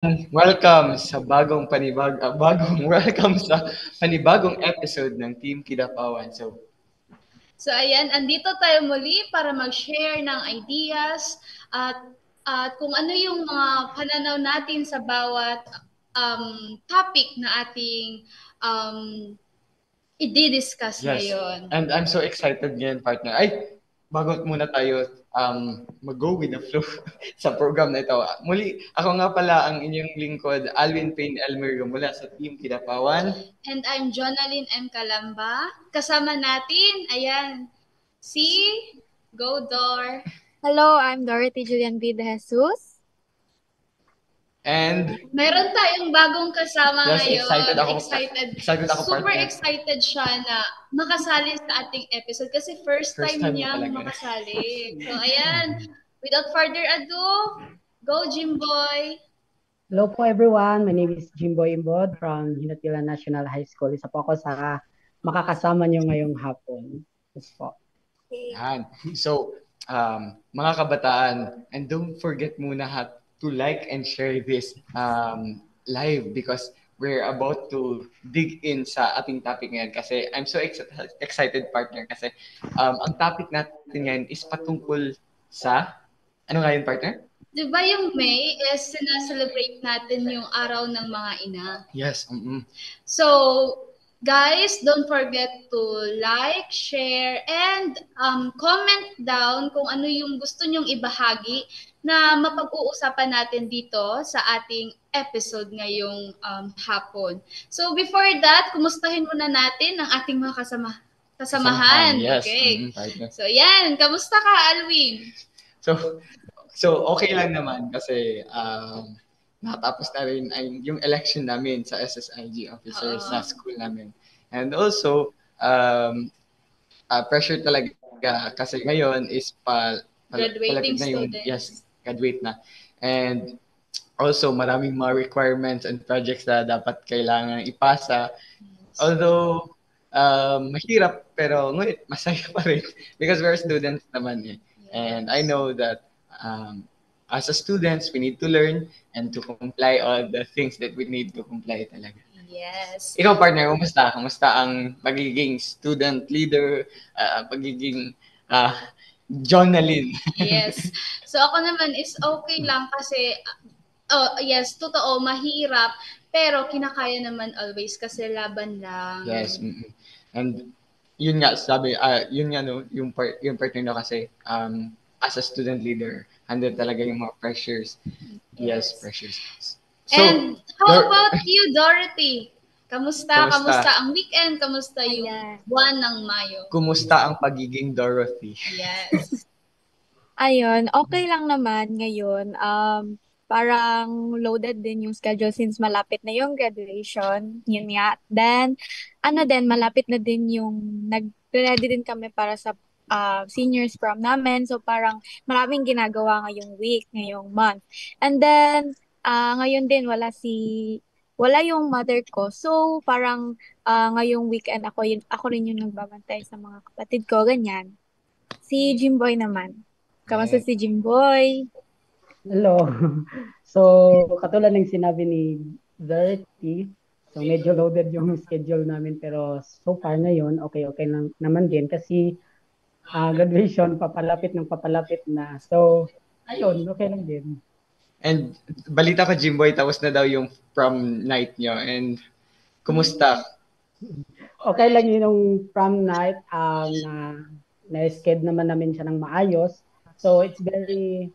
Welcome sa welcome sa panibagong episode ng Team Kidapawan. So ayan, andito tayo muli para mag-share ng ideas at kung ano yung mga pananaw natin sa bawat topic na ating um, i-discuss yes, ngayon. and I'm so excited ngayon, partner. Ay, bago muna tayo mag-go with the flow sa program na ito. Muli, ako nga pala ang inyong lingkod, Alvin Payne Elmer mula sa Team Kidapawan. And I'm Jonalyn M. Calamba. Kasama natin, ayan, si Godor. Hello, I'm Dorothy Julian B. De Jesus. And meron tayong bagong kasama yes, ngayon. Excited ako, Super partner. excited siya na makasali sa ating episode kasi first time niyang makasali. So ayan, without further ado, go Jimboy! Hello po everyone, my name is Jimboy Imbod from Hinatila National High School. Isa po ako sa makakasama niyo ngayong hapon. Yes po. Yan. So, mga kabataan, and don't forget muna to like and share this live because we're about to dig in sa ating topic ngayon kasi I'm so excited, partner, kasi ang topic natin ngayon is patungkol sa, ano nga yun, partner? Di ba yung May is sinaselebrate natin yung araw ng mga ina? Yes. So, guys, don't forget to like, share, and comment down kung ano yung gusto nyong ibahagi na mapag-uusapan natin dito sa ating episode ngayong hapon. So, before that, kumustahin muna natin ang ating mga kasamahan. Yes. Okay. So, yan. Kamusta ka, Alwin? So okay lang naman kasi natapos na rin yung election namin sa SSIG officers sa school namin. And also, pressure talaga kasi ngayon is graduating na yung, students. yes, graduate na. And also, maraming mga requirements and projects na dapat kailangan ipasa. Although, mahirap, pero ngunit masaya pa rin because we're students naman eh. And I know that as a students, we need to learn and to comply all the things that we need to comply talaga. Yes. Ikaw, partner, kumusta? Kumusta ang pagiging student leader, pagiging Jonalyn? Yes. So ako naman is okay lang kasi, yes, totoo, mahirap, pero kinakaya naman always kasi laban lang. Yes. And yun nga, sabi, yun nga, no, yung partner na kasi, as a student leader, handle talaga yung mga pressures. Yes, pressures. So, and how about you, Dorothy? Kamusta ang weekend? Kamusta yung buwan ng Mayo? Kumusta ang pagiging Dorothy? Yes. Ayun, okay lang naman ngayon. Parang loaded din yung schedule since malapit na yung graduation. Yun nga. Then, malapit na din yung nag-ready din kami para sa seniors prom namin. So, parang maraming ginagawa ngayong week, ngayong month. And then, ngayon din wala yung mother ko. So, parang ngayong weekend ako rin yung nagbabantay sa mga kapatid ko, ganyan. Si Jimboy naman. Kamusta si Jimboy? Hello. So, katulad ng sinabi ni Dirty, so medyo loaded yung schedule namin pero so far ngayon, okay lang naman din kasi graduation papalapit na. So, ayun, okay lang din. And balita ko, Jimboy, tapos na daw yung prom night nyo. And kumusta? Okay lang yun yung prom night. Na-schedule naman namin siya ng maayos. So, it's very,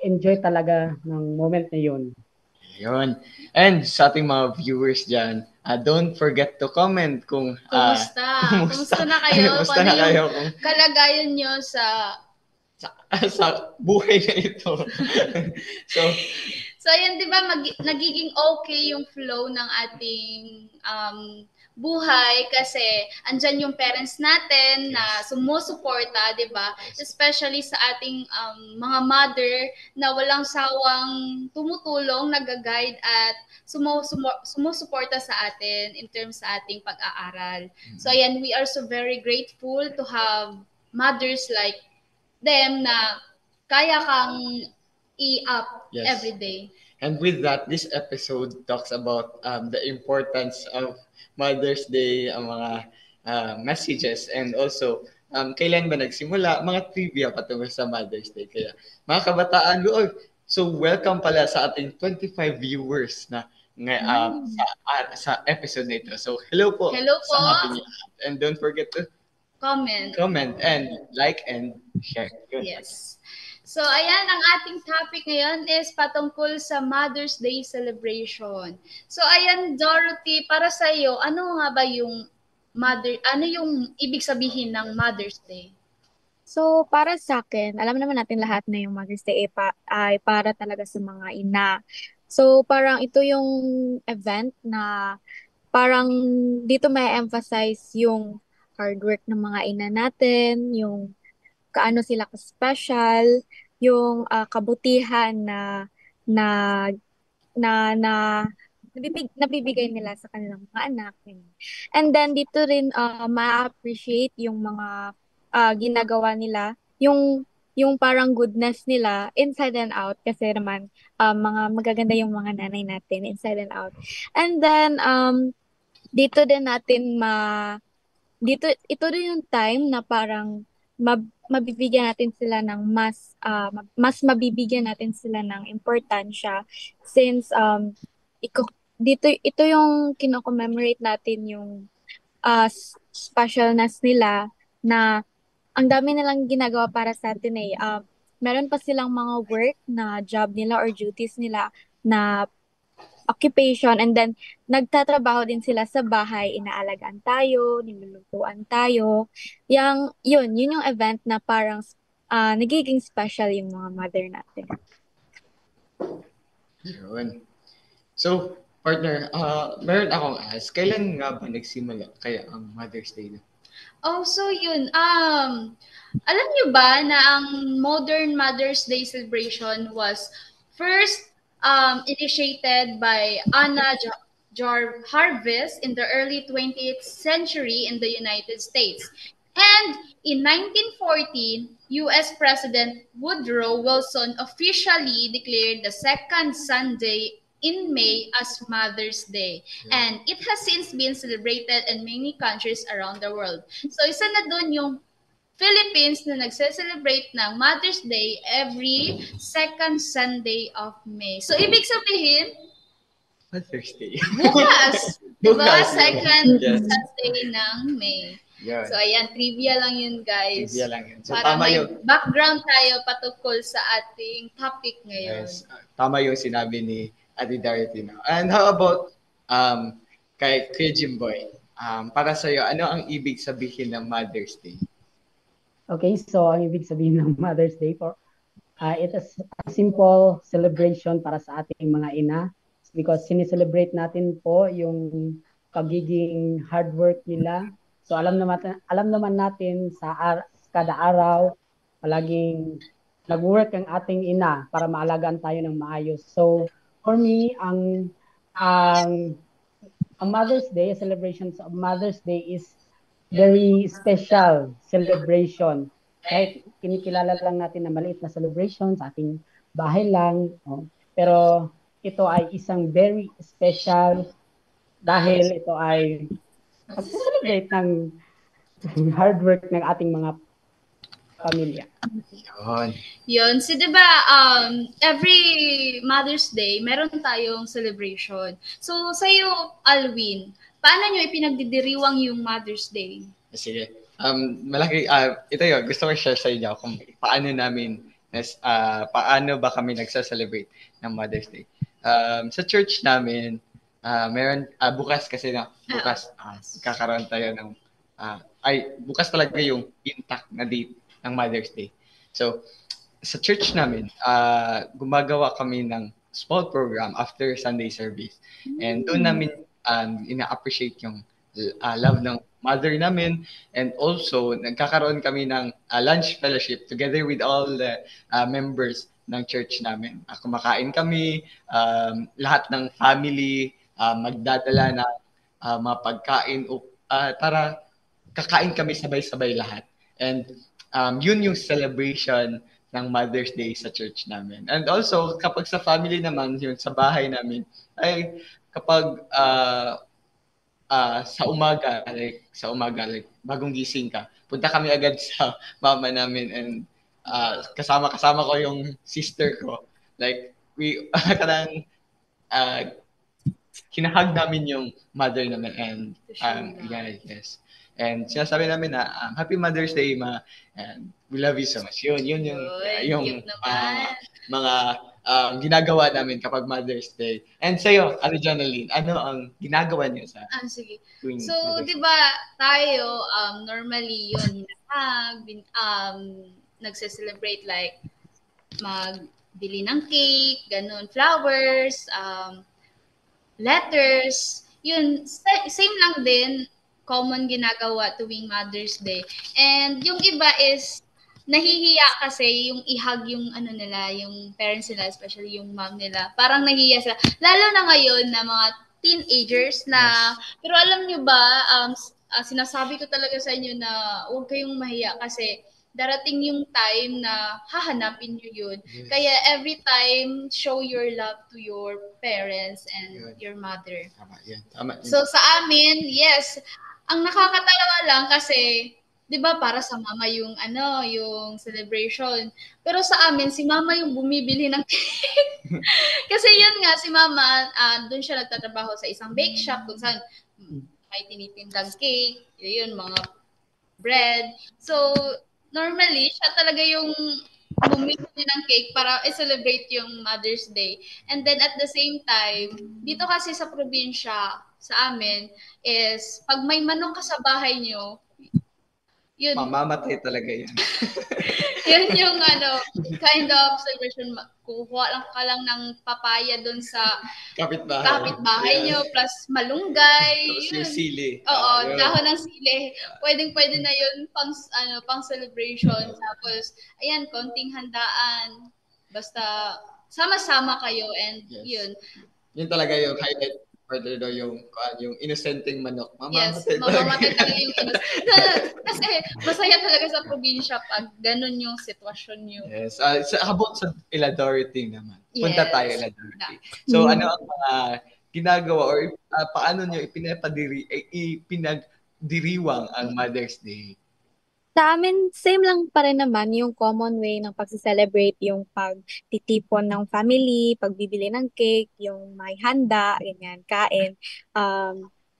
enjoy talaga ng moment na yun. Yun. And sa ating mga viewers dyan, don't forget to comment kung kumusta na kayo? Kumusta na kayo? Kung kalagayan nyo sa buhay na ito. So ayan, 'di ba, nagiging okay yung flow ng ating buhay kasi andyan yung parents natin na sumusuporta, 'di ba? Especially sa ating mga mother na walang sawang tumutulong, nag-guide at sumusuporta sa atin in terms sa ating pag-aaral. So ayan, we are so very grateful to have mothers like them na kaya kang i-up every day. And with that, this episode talks about the importance of Mother's Day, ang mga messages, and also kailan ba nagsimula, mga trivia patungkol sa Mother's Day. Kaya mga kabataan, so welcome pala sa ating 25 viewers na sa episode na ito. So hello po, Hello po. sa ating lahat. And don't forget to Comment and like and share. Good. Yes. So, ayan, ang ating topic ngayon is patungkol sa Mother's Day celebration. So, ayan, Dorothy, para sa iyo, ano nga ba yung ano yung ibig sabihin ng Mother's Day? So, para sa akin, alam naman natin lahat na yung Mother's Day ay para talaga sa mga ina. So, parang ito yung event na parang dito may emphasize yung hard work ng mga ina natin, yung kaano sila ka-special, yung kabutihan na na nabibigay nila sa kanilang mga anak. And then dito rin ma-appreciate yung mga ginagawa nila, yung parang goodness nila inside and out kasi naman mga magaganda yung mga nanay natin inside and out. And then dito din natin ito rin yung time na parang mabibigyan natin sila ng mas mabibigyan natin sila ng importansya since ito yung kino-commemorate natin yung specialness nila na ang dami nilang ginagawa para sa atin meron pa silang mga work na job nila or duties nila na occupation and then nagtatrabaho din sila sa bahay, inaalagaan tayo, nilulutuan tayo. Yun yung event na parang nagiging special yung mga mother natin. Yun. So, partner, meron akong ask, kailan nga ba nagsimula kaya ang Mother's Day na? Oh, so yun. Alam niyo ba na ang modern Mother's Day celebration was first initiated by Anna Jarvis in the early 20th century in the United States. And in 1914, U.S. President Woodrow Wilson officially declared the second Sunday in May as Mother's Day. And it has since been celebrated in many countries around the world. So isa na dun yung Philippines na nagse-celebrate ng Mother's Day every second Sunday of May. So, ibig sabihin, Mother's Day. bukas. Diba? Bukas, Second yes. Sunday ng May. Yun. So, ayan, trivia lang yun, guys. Trivia lang yun. So, para tama may yun. background tayo patungkol sa ating topic ngayon. Yes. Tama yung sinabi ni Ate Dorothy. No? And how about kay Jimboy? Para sa'yo, ano ang ibig sabihin ng Mother's Day? Okay, so ang ibig sabihin ng Mother's Day it is a simple celebration para sa ating mga ina because sineselebrate natin po yung pagiging hard work nila. So alam naman natin sa kada araw palaging nag-work ang ating ina para maalagaan tayo ng maayos. So for me, ang Mother's Day, celebrations of Mother's Day is very special celebration. Kahit kinikilala lang natin na maliit na celebration sa ating bahay lang. Pero ito ay isang very special dahil ito ay celebrate ng hard work ng ating mga pamilya. Yun. So, diba, every Mother's Day, meron tayong celebration. So, sa'yo, Alwin, paano nyo ipinagdidiriwang yung Mother's Day? Sige. Malaki, ito yun, gusto ko share sa inyo kung paano ba kami nagsa-celebrate ng Mother's Day. Sa church namin, meron, bukas kakaroon tayo ng, bukas talaga yung intact na date ng Mother's Day. So, sa church namin, gumagawa kami ng small program after Sunday service. And doon namin ina-appreciate yung love ng mother namin, and also nagkakaroon kami ng lunch fellowship together with all the members ng church namin. Kumakain kami, lahat ng family magdadala ng mga pagkain para kakain kami sabay-sabay lahat. And yun yung celebration ng Mother's Day sa church namin. And also, kapag sa family naman, yun, sa bahay namin, ay kapag sa umaga, like, bagong gising ka, punta kami agad sa mama namin and kasama ko yung sister ko. Like, we, kanang, hinahag namin yung mother namin and, yes. And sinasabi namin na, Happy Mother's Day, Ma. And we love you so much. Yun yung Cute naman. mga ginagawa namin kapag Mother's Day. And sa'yo, Janeline, ano ang ginagawa niyo sa Sige. tuwing So, Mother's di Day? ba, tayo, normally yun, nagse-celebrate like, magbili ng cake, ganun, flowers, letters, yun, same lang din, common ginagawa tuwing Mother's Day. And yung iba is, nahihiya kasi yung ihag yung ano nila, yung parents nila, especially yung mom nila. Parang nahihiya sila. Lalo na ngayon na mga teenagers na, pero alam nyo ba, sinasabi ko talaga sa inyo na huwag kayong mahiya kasi darating yung time na hahanapin nyo yun. Yes. Kaya every time, show your love to your parents and Yun. your mother. Tama yan. Tama. So sa amin, yes, ang nakakatawa lang kasi 'di ba para sa mama yung yung celebration. Pero sa amin si mama yung bumibili ng cake. Kasi yun nga si mama doon siya nagtatrabaho sa isang bake shop kung saan may tinitindang cake, yun mga bread. So normally siya talaga yung bumili ng cake para i-celebrate yung Mother's Day. And then at the same time, dito kasi sa probinsya, sa amin, is pag may manok ka sa bahay nyo, yun, Mamamatay talaga yan. yun yung kind of celebration. Kukuha lang ka lang ng papaya dun sa kapitbahay nyo, plus malunggay. Tapos Yun. yung sili. Oo, Yun. dahon ng sili. Pwedeng-pwede na yun pang celebration. Tapos, ayan, konting handaan. Basta, sama-sama kayo and Yes. yun. Yun talaga yung highlight further daw yung innocenteng manok. Yes, Mamamatay mamamatay talaga yung Kasi masaya talaga sa probinsya pag ganun yung sitwasyon nyo. Yes. About sa Ila Dorothy naman. Punta Yes. tayo Ila Dorothy. So ano ang mga ginagawa or paano nyo ipinagdiriwang ang Mother's Day? Sa amin, same lang pa rin naman yung common way ng pag-celebrate, yung pagtitipon ng family, pagbibili ng cake, yung may handa, ganyan, kain.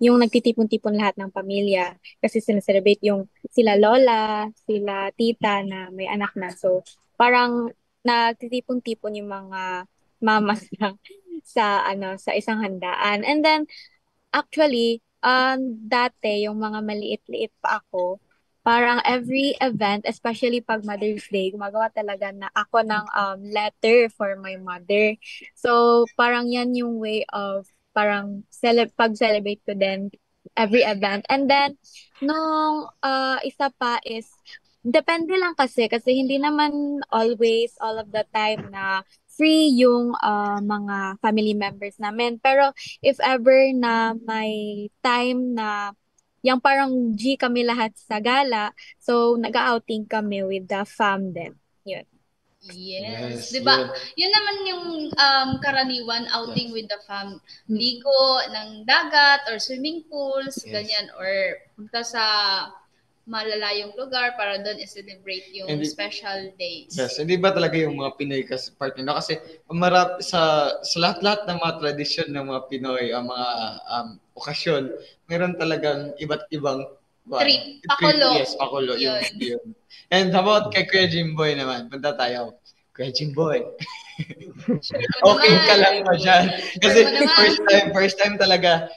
Yung nagtitipon-tipon lahat ng pamilya kasi sineselebrate yung sila lola, sila tita na may anak na. So, parang nagtitipon-tipon yung mga mamas lang sa isang handaan. And then, actually, dati, yung mga maliit-liit pa ako, parang every event, especially pag Mother's Day, gumagawa talaga na ako ng letter for my mother. So, parang yan yung way of parang pag-celebrate ko din every event. And then, nung isa pa is, depende lang kasi hindi naman always, all of the time na free yung mga family members namin. Pero if ever na may time na yung parang G kami lahat sa gala. So, nag-outing kami with the fam din. Yun. Yes. Yes, 'Di ba? yun. Yun naman yung karaniwan outing Yes. with the fam. Ligo ng dagat or swimming pools, Yes. ganyan or punta sa malalayong lugar para doon i-celebrate yung And special days. Yes, hindi ba talaga yung mga Pinoy kasi part nila kasi sa lahat-lahat ng mga tradisyon ng mga Pinoy, ang mga okasyon, meron talagang iba't ibang Treat, pakulo. Yes, pakulo Yun. yun. And how about kay Kuya Jimboy naman? Punta tayo. Kuya Jimboy. Sure mo Okay naman. ka lang ba dyan? Kasi Sure mo naman. first time talaga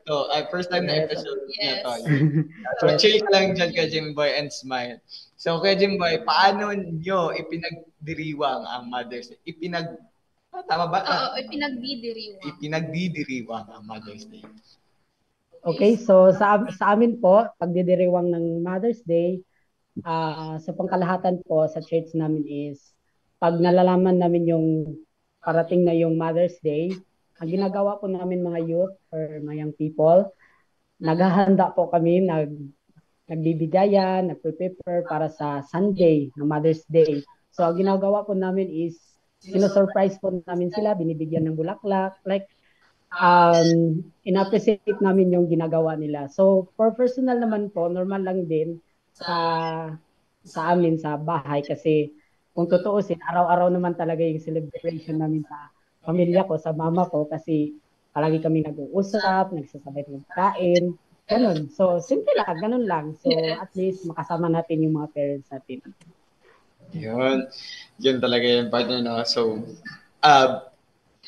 to. First time na episode niya to. Yes. So chill ka lang dyan Kuya Jimboy and smile. So Kuya Jimboy, paano nyo ipinagdiriwang ang Mother's Day? Tama ba? Oo, ipinagdidiriwang. Ipinagdidiriwang ang Mother's Day. Okay, so sa amin po, pagdidiriwang ng Mother's Day, sa pangkalahatan po sa church namin is, pag nalalaman namin yung parating na yung Mother's Day, ang ginagawa po namin mga youth or mga young people, naghahanda po kami, nagbibigayan, nagpe-prepare para sa Sunday ng Mother's Day. So, ang ginagawa po namin is, sino-surprise po namin sila, binibigyan ng bulaklak. Like, in-appreciate namin yung ginagawa nila. So, for personal naman po, normal lang din sa amin sa bahay kasi kung tutuusin, araw-araw naman talaga yung celebration namin sa pamilya ko, sa mama ko kasi palagi kami nag-uusap, nagsasabay ng kain, ganun. So, simple lang, ganun lang. So, at least makasama natin yung mga parents natin. Yun talaga yung partner, no? So,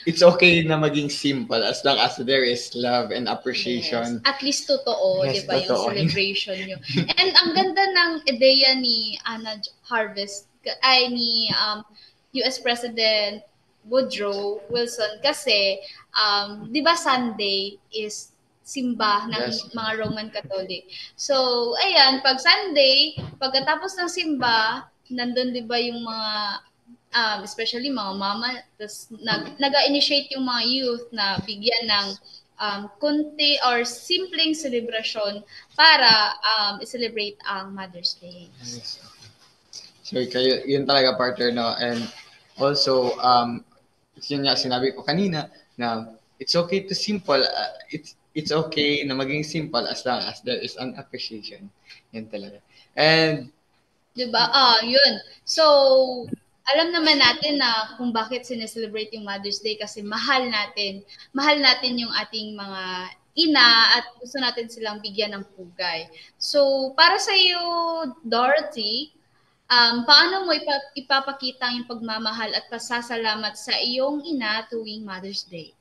it's okay na maging simple as long as there is love and appreciation. At least totoo, Yes, di ba, yung totoo. celebration nyo. And ang ganda ng ideya ni Anna Harvest, ay ni US President Woodrow Wilson kasi, di ba Sunday is simba ng Yes. mga Roman Catholic. So, ayan, pag Sunday, pagkatapos ng simba, nandun di ba yung mga especially mga mama, tas nag-initiate yung mga youth na bigyan ng kunti or simpleng celebration para i-celebrate ang Mother's Day. Yes. So, kayo, yun talaga partner, no? And also, yun nga sinabi ko kanina na it's okay to simple. It's okay na maging simple as long as there is an appreciation. Yan talaga. And, Diba? Yun. So, alam naman natin na kung bakit sineselebrate yung Mother's Day kasi mahal natin. Mahal natin yung ating mga ina at gusto natin silang bigyan ng pugay. So, para sa iyo, Dorothy, paano mo ipapakita yung pagmamahal at pasasalamat sa iyong ina tuwing Mother's Day?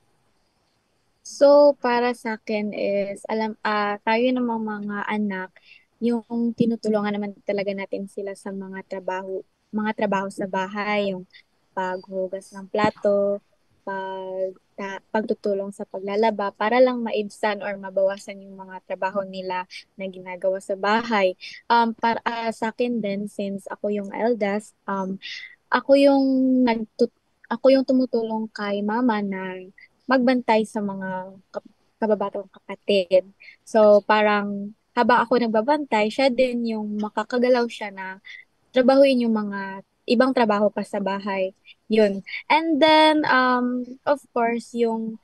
So, para sa akin is, tayo namang mga anak, yung tinutulungan naman talaga natin sila sa mga trabaho sa bahay, yung paghugas ng plato, pagtutulong sa paglalaba, para lang maibsan or mabawasan yung mga trabaho nila na ginagawa sa bahay. Sa akin din, since ako yung eldest, ako yung ako yung tumutulong kay mama na magbantay sa mga kababatang kapatid. So, parang habang ako nagbabantay, siya din yung makakagalaw siya na trabahuin yung mga ibang trabaho pa sa bahay. Yun. And then, of course, yung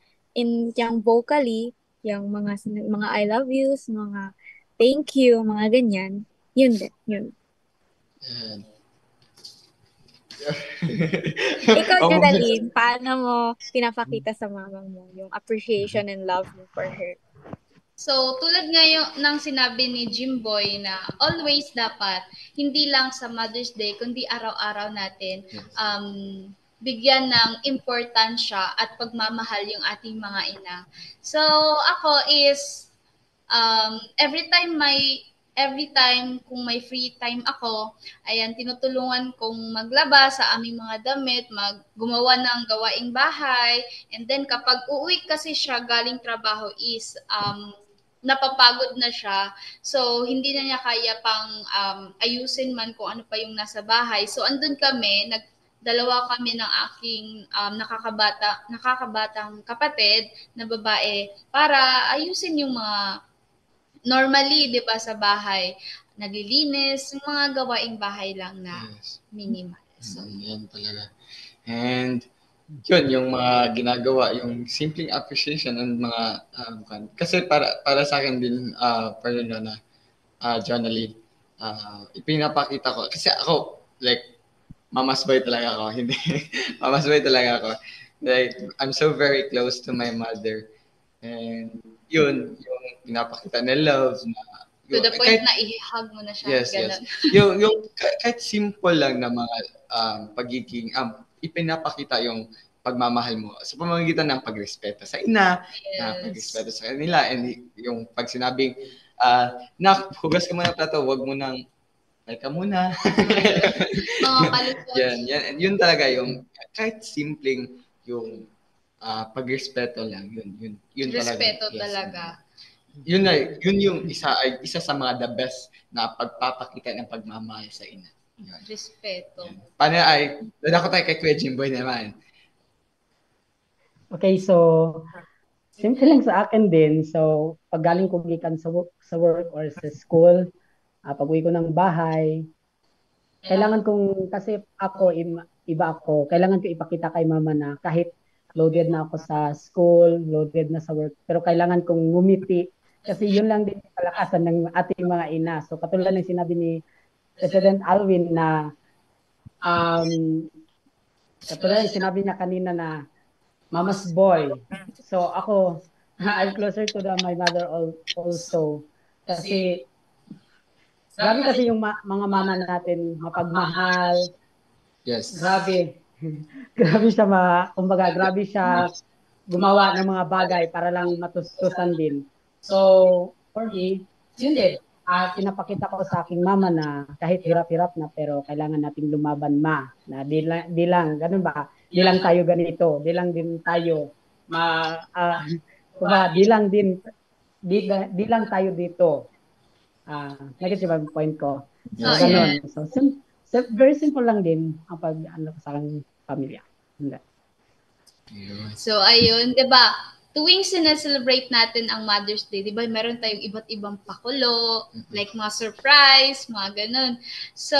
vocally, yung mga I love yous, mga thank you, mga ganyan. Yun din. Yun. Ikaw, Oh, Judaline, paano mo pinapakita sa mama mo yung appreciation and love mo for her? So, tulad ngayon ng sinabi ni Jimboy na always dapat, hindi lang sa Mother's Day, kundi araw-araw natin, bigyan ng importansya at pagmamahal yung ating mga ina. So, ako is, every time kung may free time ako, ayan, tinutulungan kong maglaba sa aming mga damit, gumawa ng gawaing bahay, and then kapag uuwi kasi siya galing trabaho is, napapagod na siya. So, hindi na niya kaya pang ayusin man kung ano pa yung nasa bahay. So, andun kami, dalawa kami ng aking nakakabatang kapatid na babae para ayusin yung mga normally, 'di ba, sa bahay, naglilinis, yung mga gawaing bahay lang na minimal. So, yan talaga. And yun, yung mga ginagawa, yung simpleng appreciation and mga kasi para sa akin din para na Jonally, ipinapakita ko kasi ako like mama's boy talaga ako, hindi mama's boy talaga ako. Like I'm so very close to my mother and yun yung pinapakita na love na to the point na i-hug mo na siya. Yes, yes. Yung kahit simple lang na mga pagiging ipinapakita yung pagmamahal mo sa pamamagitan ng pagrespeto sa ina, na pagrespeto sa kanila, and yung pag sinabing, nak, hugas ka muna ng plato, wag mo nang, ay ka muna. Mga kalukot. Yun talaga yung, kahit simpleng yung pagrespeto lang, yun talaga. Respeto talaga. Yun yung isa sa mga the best na pagpapakita ng pagmamahal sa ina. Respeto. Paano dadako tayo kay Kuya Jimboy naman. Okay, so simple lang sa akin din. So, pag galing ko gikan sa work or sa school, pag uwi ko ng bahay, kailangan kong, kasi ako, iba ako, kailangan ko ipakita kay mama na kahit loaded na ako sa school, loaded na sa work, pero kailangan kong ngumiti kasi yun lang din yung kalakasan ng ating mga ina. So katulad ng sinabi ni President Alvin na um, katulad ng sinabi niya kanina na mama's boy. So ako, I'm closer to my mother also. Kasi grabe kasi yung mga mama natin, mapagmahal, Yes. grabe. Grabe siya kumbaga, grabe siya gumawa ng mga bagay para lang matustusan din. So, for me, yun din. Pinapakita ko sa aking mama na kahit hirap-hirap na pero kailangan nating lumaban na di lang ganun ba? Di lang tayo ganito, di lang din tayo kumbaga, di lang tayo dito. Nag-get ba yung point ko? So, ganun. So, very simple lang din ang sa aking pamilya. So, ayun, di ba? Tuwing sineselebrate natin ang Mother's Day, di ba, meron tayong iba't ibang pakulo, like mga surprise, mga ganun. So,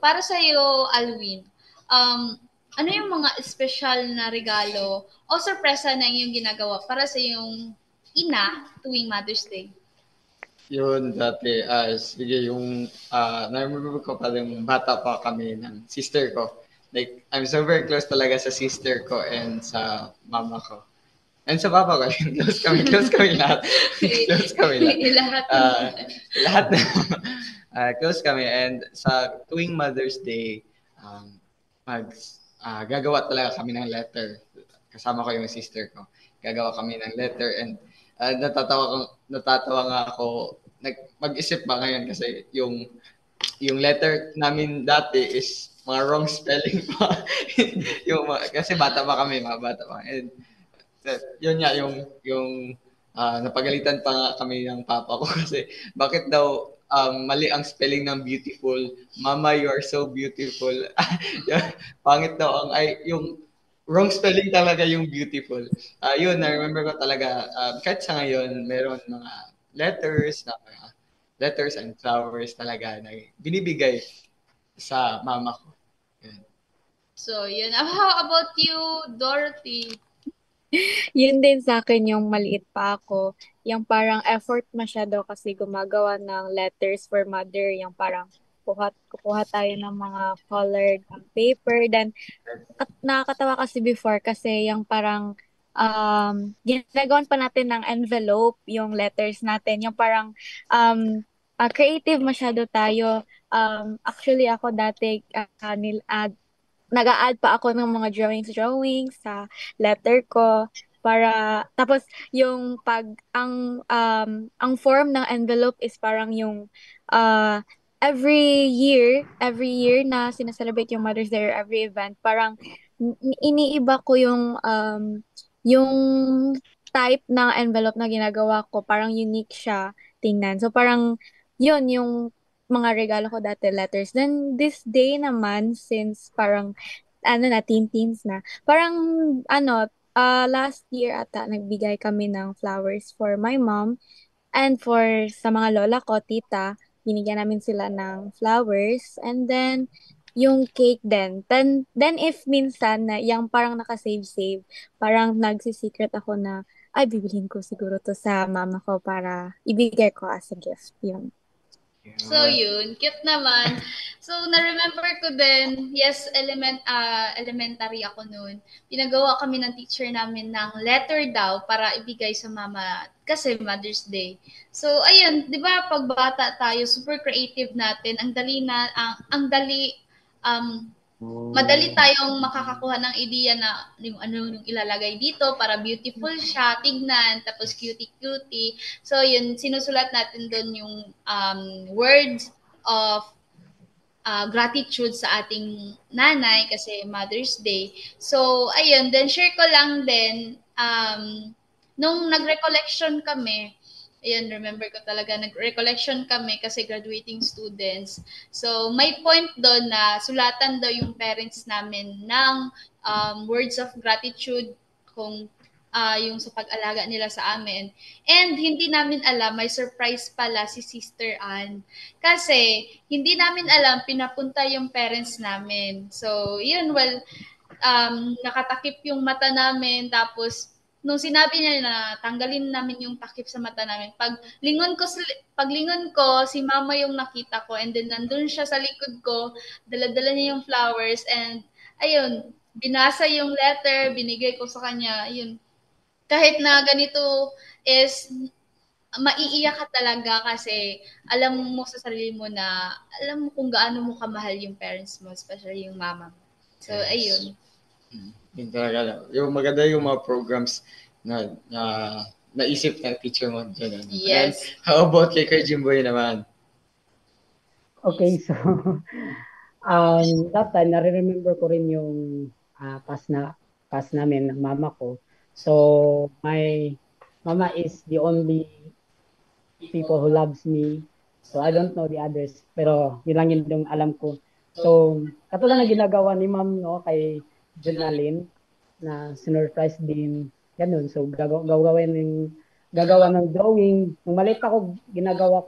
para sa iyo, Alwin, ano yung mga espesyal na regalo o sorpresa na iyong ginagawa para sa iyong ina tuwing Mother's Day? Yun, dati, sige, na-remember ko pa yung bata pa kami ng sister ko. Like, I'm so very close talaga sa sister ko and sa mama ko. And sa papa ko, close kami lahat. Close kami lahat. Lahat na. Close kami. And sa tuwing Mother's Day, gagawa talaga kami ng letter. Kasama ko yung sister ko. Gagawa kami ng letter and natatawa nga ako mag-isip ba ngayon kasi yung letter namin dati is mga wrong spelling pa. Kasi bata pa kami, mga bata pa. And yun nga yung napagalitan pa nga kami ng papa ko kasi bakit daw mali ang spelling ng beautiful. Mama, you are so beautiful. Pangit daw yung wrong spelling talaga yung beautiful. Yun, na-remember ko talaga, kahit sa ngayon, meron mga letters and flowers talaga na binibigay sa mama ko. Yun. So, yun. How about you, Dorothy? Yun din sa akin yung maliit pa ako. Yung parang effort masyado kasi gumagawa ng letters for mother. Yung parang kukuha tayo ng mga colored paper. Then, nakakatawa kasi before kasi yung parang ginagawan pa natin ng envelope yung letters natin. Yung parang creative masyado tayo. Actually, ako dati nag-a-add pa ako ng mga drawings sa letter ko para tapos yung ang form ng envelope is parang yung uh, every year na sineselebrate yung Mother's Day or every event parang iniiba ko yung type ng envelope na ginagawa ko parang unique siya tingnan so parang yun yung mga regalo ko dati letters. Then this day naman since parang teens na. Parang last year ata nagbigay kami ng flowers for my mom and for sa mga lola ko, tita, binigyan namin sila ng flowers and then yung cake din. Then if minsan na yung parang naka-save, parang nagsisecret ako na ay bibilhin ko siguro to sa mama ko para ibigay ko as a gift. Yun. So, yun. Cute naman. So, na-remember ko din, yes, elementary ako noon. Pinagawa kami ng teacher namin ng letter daw para ibigay sa mama kasi Mother's Day. So, ayun, di ba, pag bata tayo, super creative natin. Madali tayong makakakuha ng ideya na yung yung ilalagay dito para beautiful siya, tignan, tapos cutie-cutie. So, yun, sinusulat natin doon yung words of gratitude sa ating nanay kasi Mother's Day. So, ayun, then share ko lang din, nung nag-recollection kami, ayun, remember ko talaga, nag-recollection kami kasi graduating students. So, may point doon na sulatan daw yung parents namin ng words of gratitude kung yung sa pag-alaga nila sa amin. And hindi namin alam, may surprise pala si Sister Ann. Kasi hindi namin alam, pinapunta yung parents namin. So, yun, well, nakatakip yung mata namin. Tapos, nung sinabi niya na tanggalin namin yung takip sa mata namin, paglingon ko, si mama yung nakita ko. And then, nandun siya sa likod ko, dala-dala niya yung flowers. And, ayun, binasa yung letter, binigay ko sa kanya. Ayun, kahit na ganito is maiiyak ka talaga kasi alam mo sa sarili mo na alam mo kung gaano mo kamahal yung parents mo, especially yung mama mo. So, ayun. Yun talaga. Yung maganda yung mga programs na naisip ng teacher mo dyan. Yes. And how about kay Kuya Jimboy naman? Okay, so that time, nare-remember ko rin yung class namin ng mama ko. So, my mama is the only people who loves me. So, I don't know the others. Pero, yun lang yung alam ko. So, katulad na ginagawa ni ma'am, no, kay Jonalyn, na sinurprise din. Ganun. So, gagawa ng drawing. Nung maliit ako, gagawa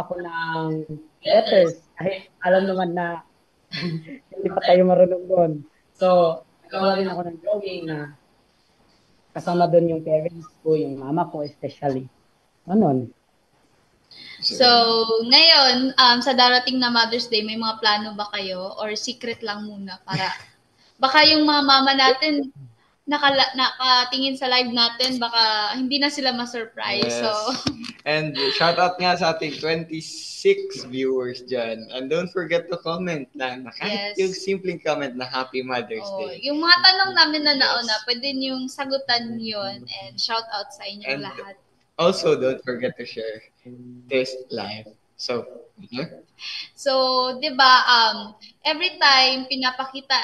ako ng letters. Kahit alam naman na hindi pa tayo marunong doon. So, gagawa rin ako ng drawing na kasama doon yung parents ko, yung mama ko especially. Ganon. So, ngayon, sa darating na Mother's Day, may mga plano ba kayo? Or secret lang muna para baka yung mga mama natin nakatingin sa live natin, baka hindi na sila ma-surprise. Yes. So, And shout out nga sa ating 26 viewers dyan. And don't forget to comment lang. Kahit Yes. yung simpleng comment na Happy Mother's Day. yung mga tanong namin na nauna, pwede niyong sagutan yun and shout out sa inyong And lahat. also, don't forget to share this live. So, So, 'di ba, every time pinapakita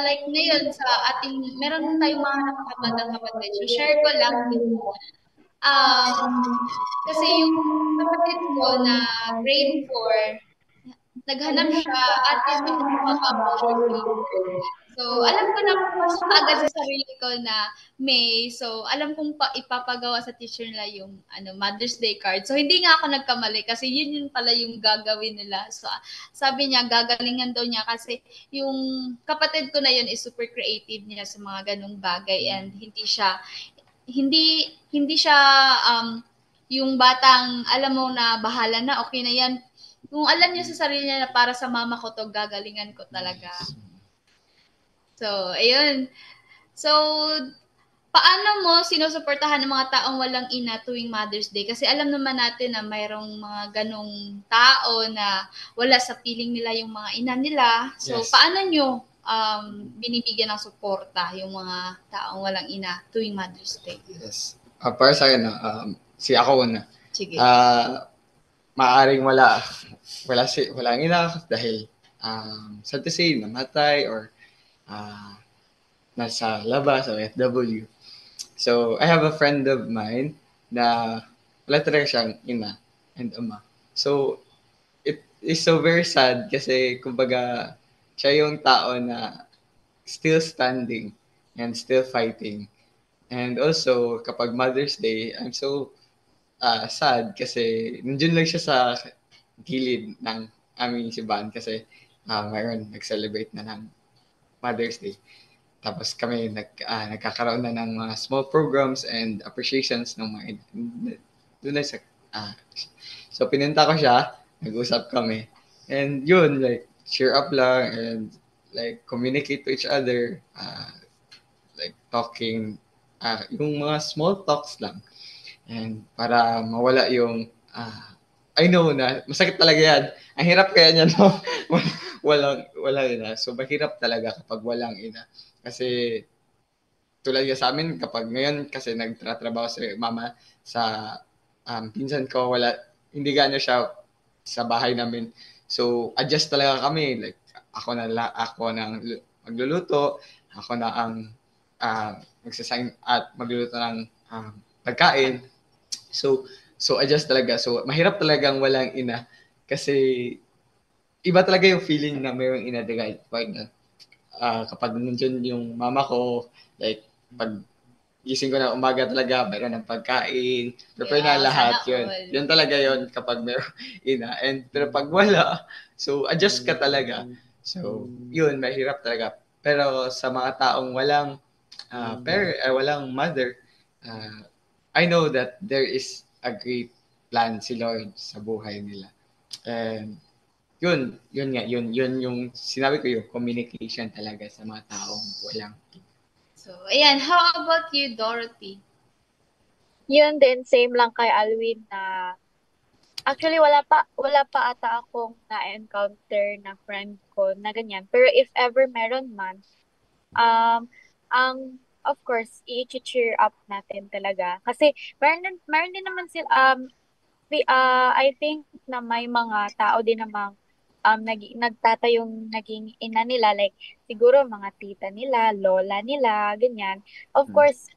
like ngayon sa ating meron tayong mga nakakatandang kapatid. So, share ko lang din. Kasi yung kapatid ko na grade 4, naghanap siya, ate, may ka ba short paper? So, alam ko na pumasok na agad sa sarili ko na May. So, alam kong ipapagawa sa teacher nila yung Mother's Day card. So, hindi nga ako nagkamali kasi yun pala yung gagawin nila. So, sabi niya, gagalingan daw niya kasi yung kapatid ko na yun is super creative niya sa mga ganong bagay and hindi siya yung batang alam mo na bahala na, okay na yan. Kung alam niya sa sarili niya na para sa mama ko to, gagalingan ko talaga. So, ayun. So, paano mo sinusuportahan ng mga taong walang ina tuwing Mother's Day? Kasi alam naman natin na mayroong mga ganong tao na wala sa piling nila yung mga ina nila. So, Yes. paano nyo binibigyan ng suporta yung mga taong walang ina tuwing Mother's Day? yes. Para sa akin, si ako na. Sige. Maaring walang ina dahil sad to say, namatay or nasa labas o FW. So, I have a friend of mine na wala talaga siyang ina and ama. So, it is so very sad kasi kumbaga siya yung tao na still standing and still fighting. And also, kapag Mother's Day, I'm so sad kasi nandiyan lang siya sa gilid ng aming simbahan kasi mayroon nag-celebrate na ng Mother's Day. Tapos kami nagkakaroon na ng mga small programs and appreciations ng mga doon na sa so pinunta ko siya, nag-usap kami. And yun, like cheer up lang and like communicate to each other, like talking, yung mga small talks lang. And para mawala yung I know na masakit talaga yan. Ang hirap kaya niya, no? walang ina. So, mahirap talaga kapag walang ina. Kasi, tulad nga sa amin, kapag ngayon, kasi nagtratrabaho si mama sa pinsan ko, hindi gano'n siya sa bahay namin. So, adjust talaga kami. Like, ako nang magluluto, ako na ang magsasign at magluluto ng pagkain. So adjust talaga. So mahirap talagang walang ina kasi iba talaga yung feeling na mayroong ina, kapag nandiyan yung mama ko, like pag gising ko ng umaga talaga, mayroon ng pagkain, prepare na lahat sana yun. all. Yun talaga yun kapag meron ina. Pero pag wala, so adjust ka talaga. So, yun, mahirap talaga. Pero sa mga taong walang walang mother, I know that there is a great plan si Lord sa buhay nila. And yun yung sinabi ko yung communication talaga sa mga taong walang. So, ayan. How about you, Dorothy? Yun din, same lang kay Alwin na actually wala pa ata akong na-encounter na friend ko na ganyan. Pero if ever meron man, ang of course, i-cheer up natin talaga. Kasi meron din naman sila I think na may mga tao din namang nagtatayong naging ina nila like siguro mga tita nila, lola nila, ganyan. Of course,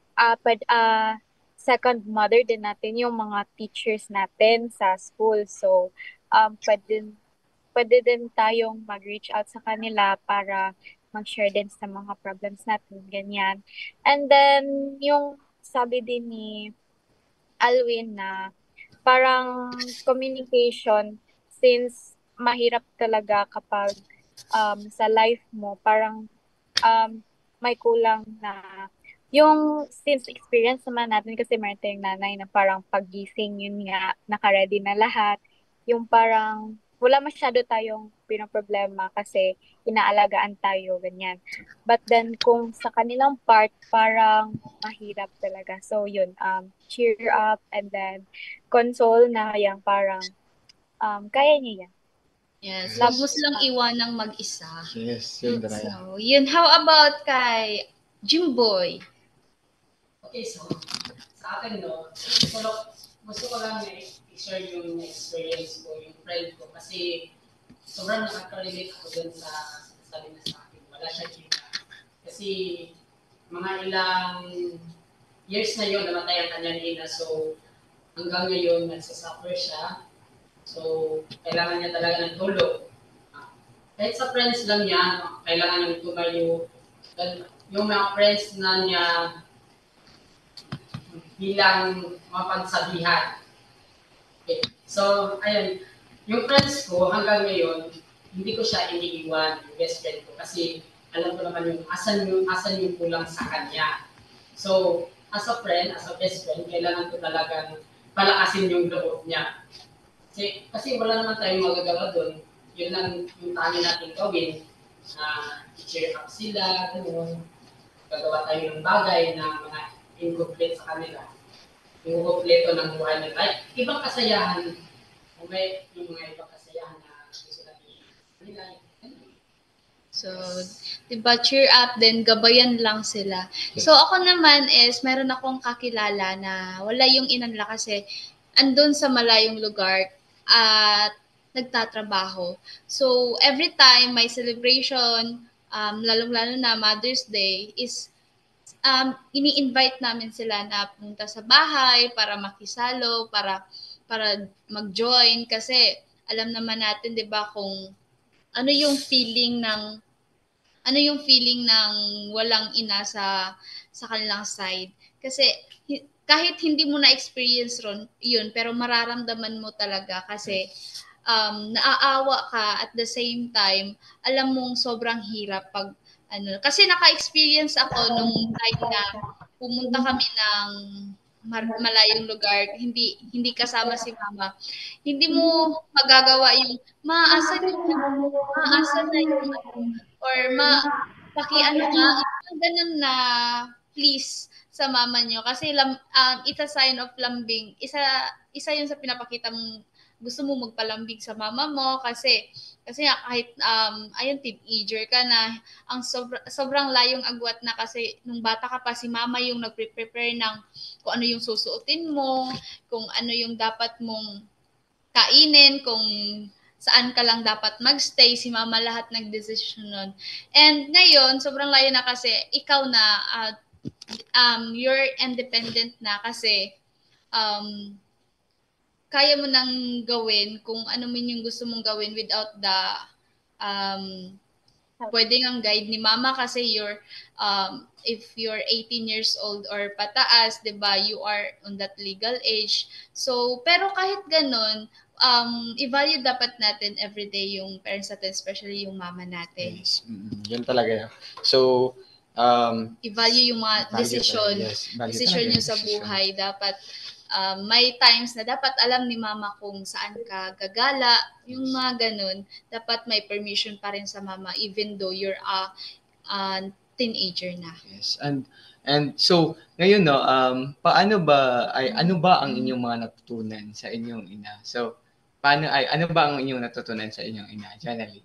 second mother din natin yung mga teachers natin sa school. So, pwede din tayong mag-reach out sa kanila para mag-share din sa mga problems natin, ganyan. And then, yung sabi din ni Alwin na parang communication since mahirap talaga kapag sa life mo parang um, may kulang na yung since experience naman natin kasi meron tayong nanay na parang paggising yun nga naka-ready na lahat yung parang wala masyado tayong pinoproblema kasi inaalagaan tayo ganyan but then kung sa kanilang part parang mahirap talaga so yun cheer up and then console na yang parang kaya niya yan. Yes. Huwag mo silang iwanang mag-isa. Yes, yun talaga. So, yun. How about kay Jimboy? Okay, so sa akin, no, gusto ko lang i-share yung experience ko, yung friend ko, kasi sobrang nakaka-relate ako dun sa sabi na sa akin. Wala siya kita. Kasi mga ilang years na yun, namatay ang kanyang ina, so hanggang ngayon, nagsasuffer siya. So, kailangan niya talaga ng tulong. Kahit sa friends lang niya, kailangan niyang tumayo. Yung mga friends na niya, bilang mapagsabihan. Okay. So, ayun. Yung friends ko hanggang ngayon, hindi ko siya iniiwan, yung best friend ko. Kasi alam ko naman yung asan yung kulang sa kanya. So, as a friend, as a best friend, kailangan ko talagang palakasin yung loob niya. Kasi wala naman tayong magagawa doon. Yun lang yung tali natin gawin na i-cheer up sila, gano'n. Gagawa tayo ng bagay na mga incomplete sa kanila. Yung kompleto ng buhay nila. Ay, ibang kasayahan. Kung may yung mga ibang kasayahan na gusto natin nila. So, diba, cheer up din, gabayan lang sila. So, ako naman is, meron akong kakilala na wala yung ina nila kasi andun sa malayong lugar at nagtatrabaho. So, every time may celebration, lalong-lalo na Mother's Day, is ini-invite namin sila na punta sa bahay para makisalo, para mag-join kasi alam naman natin 'di ba kung ano yung feeling ng walang ina sa kanilang side. Kasi kahit hindi mo na-experience yun, pero mararamdaman mo talaga kasi naaawa ka at the same time, alam mong sobrang hirap pag kasi naka-experience ako nung time na pumunta kami ng malayong lugar, hindi kasama si mama. Hindi mo magagawa yung maaasa na yung or pakiano nga, yung ganun na please sa mama nyo. Kasi it's a sign of lambing. Isa yun sa pinapakita mong gusto mo magpalambing sa mama mo kasi nga kahit ayun teenager ka na ang sobrang layong agwat na kasi nung bata ka pa si mama yung nagpe-prepare ng kung ano yung susuotin mo, kung ano yung dapat mong kainin, kung saan ka lang dapat magstay, si mama lahat nagdesisyon nun. And ngayon, sobrang layo na kasi ikaw na, you're independent na kasi kaya mo nang gawin kung ano man yung gusto mong gawin without the pwedeng ang guide ni mama kasi if you're 18 years old or pataas, 'di ba, you are on that legal age. So, pero kahit ganun, i-value dapat natin everyday yung parents natin, especially yung mama natin. Yes. Yun talaga. So, I-value yung mga value desisyon. talaga. Yes, value Desisyon talaga nyo yung sa desisyon. buhay. Dapat may times na dapat alam ni mama kung saan ka gagala. Yung mga ganun. Dapat may permission pa rin sa mama even though you're a teenager na. Yes. And so, ngayon no, ano ba ang inyong mga natutunan sa inyong ina? So, ano ba ang inyong natutunan sa inyong ina, Janeline?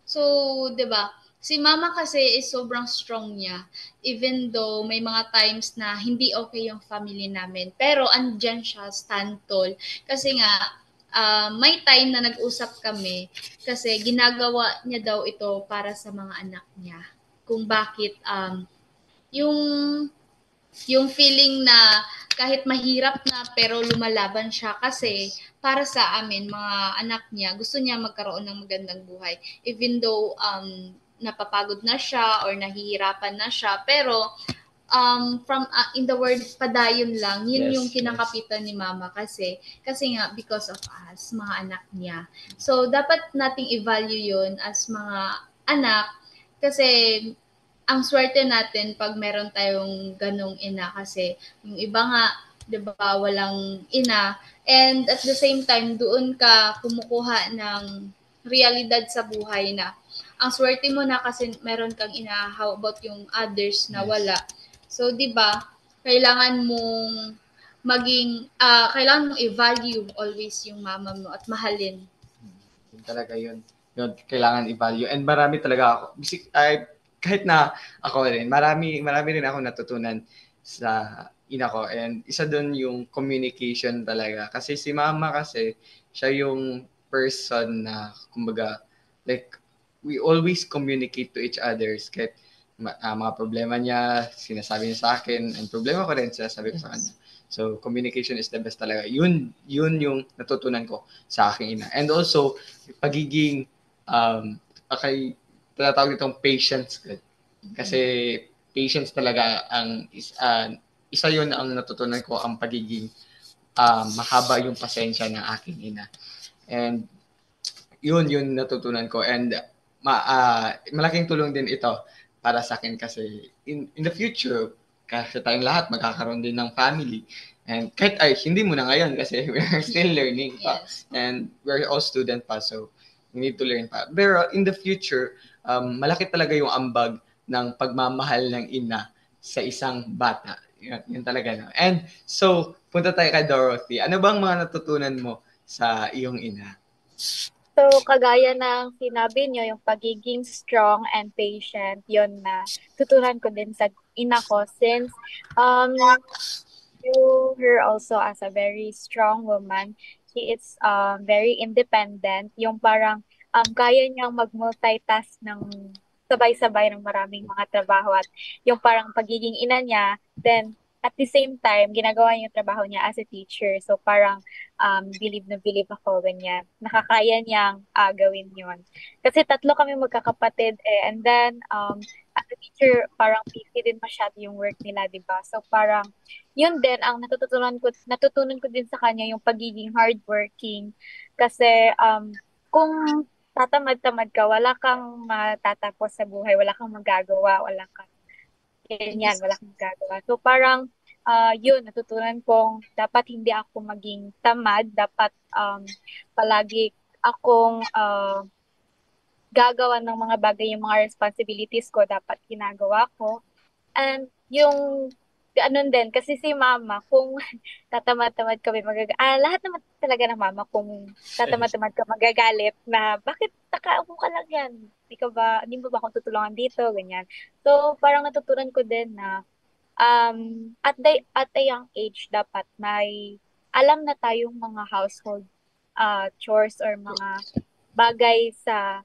So, 'di ba? Si mama kasi is sobrang strong niya. Even though may mga times na hindi okay yung family namin. Pero andyan siya, stand tall. Kasi nga, may time na nag-usap kami kasi ginagawa niya daw ito para sa mga anak niya. Kung bakit yung feeling na kahit mahirap na pero lumalaban siya kasi para sa amin, mga anak niya, gusto niya magkaroon ng magandang buhay. Even though napapagod na siya or nahihirapan na siya, pero from in the word padayon lang, yun Yes, yung kinakapitan ni mama kasi nga because of us, mga anak niya. So dapat nating i-value yun as mga anak kasi ang swerte natin pag meron tayong ganong ina kasi yung iba nga, 'di ba, walang ina and at the same time doon ka kumukuha ng realidad sa buhay na ang swerte mo na kasi meron kang ina, how about yung others na wala. So 'di ba, kailangan mong kailangan mong i-value always yung mama mo at mahalin. Yun talaga yun. Yun, kailangan i-value. And marami talaga ako. Kahit na ako rin, marami rin ako natutunan sa ina ko. And isa doon yung communication talaga. Kasi si mama kasi, siya yung person na, kumbaga, like, we always communicate to each other. Kahit mga problema niya, sinasabi niya sa akin, and problema ko rin, sinasabi ko sa kanya. So, communication is the best talaga. Yun yung natutunan ko sa aking ina. And also, pagiging, tinatawag itong patience. Kasi, patience talaga isa yun ang natutunan ko, ang pagiging mahaba yung pasensya ng aking ina. And, yun natutunan ko. And, malaking tulong din ito para sa akin kasi in the future, kasi tayong lahat magkakaroon din ng family. And kahit hindi mo na ngayon kasi we're still learning pa. Yes. And we're all student pa, so we need to learn pa. Pero in the future, malaki talaga yung ambag ng pagmamahal ng ina sa isang bata. Yun talaga. No? And so, punta tayo kay Dorothy. Ano bang mga natutunan mo sa iyong ina? So, kagaya ng sinabi nyo, yung pagiging strong and patient, yun na tutunan ko din sa ina ko since view her also as a very strong woman. She is very independent. Yung parang kaya niyang mag-multitask ng sabay-sabay ng maraming mga trabaho at yung parang pagiging ina niya, then at the same time, ginagawa niya yung trabaho niya as a teacher. So parang believe na believe ako ganyan. Nakakaya niyang gawin yun. Kasi tatlo kami magkakapatid and then as a teacher, parang busy din masyado yung work nila, di ba? So parang yun din ang natutunan ko din sa kanya yung pagiging hardworking kasi kung tatamad-tamad ka, wala kang matatapos sa buhay, wala kang magagawa, wala kang magagawa. So parang yun, natutunan kong dapat hindi ako maging tamad, dapat palagi akong gagawa ng mga bagay, yung mga responsibilities ko, dapat ginagawa ko. And yung ganun din, kasi si mama, kung tatamad-tamad kami lahat naman talaga ng mama, kung tatamad-tamad ka magagalit na, bakit nakaupo ka lang yan? Hindi mo ba akong tutulungan dito? Ganyan. So, parang natutunan ko din na at a young age, dapat may alam na tayong mga household chores or mga bagay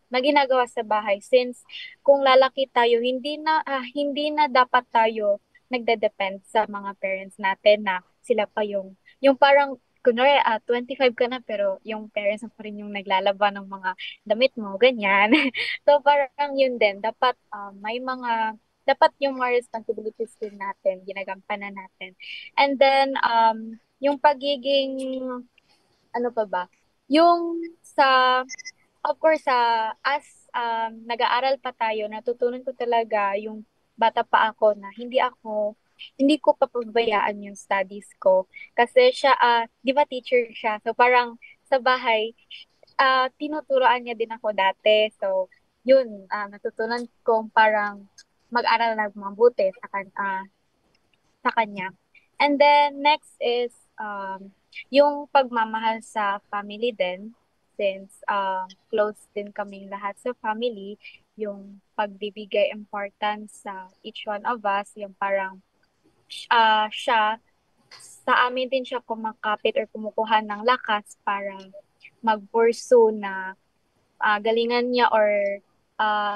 na ginagawa sa bahay since kung lalaki tayo hindi na dapat tayo nagde-depend sa mga parents natin na sila pa yung parang kunwari, 25 ka na, pero yung parents mo pa rin yung naglalaban ng mga damit mo, ganyan. So, parang yun din, dapat yung mga responsibilities din natin, ginagampanan natin. And then, yung pagiging, ano pa ba, yung sa, of course, as nag-aaral pa tayo, natutunan ko talaga yung bata pa ako na hindi ko papabayaan yung studies ko. Kasi siya, di ba teacher siya? So parang sa bahay, tinuturoan niya din ako dati. So, yun, natutunan kong parang mag-aral na mabuti sa kanya. And then next is yung pagmamahal sa family din, since close din kaming lahat sa family, yung pagbibigay importance sa each one of us, yung parang siya, sa amin din siya kumakapit or kumukuha ng lakas para mag-pursue na galingan niya or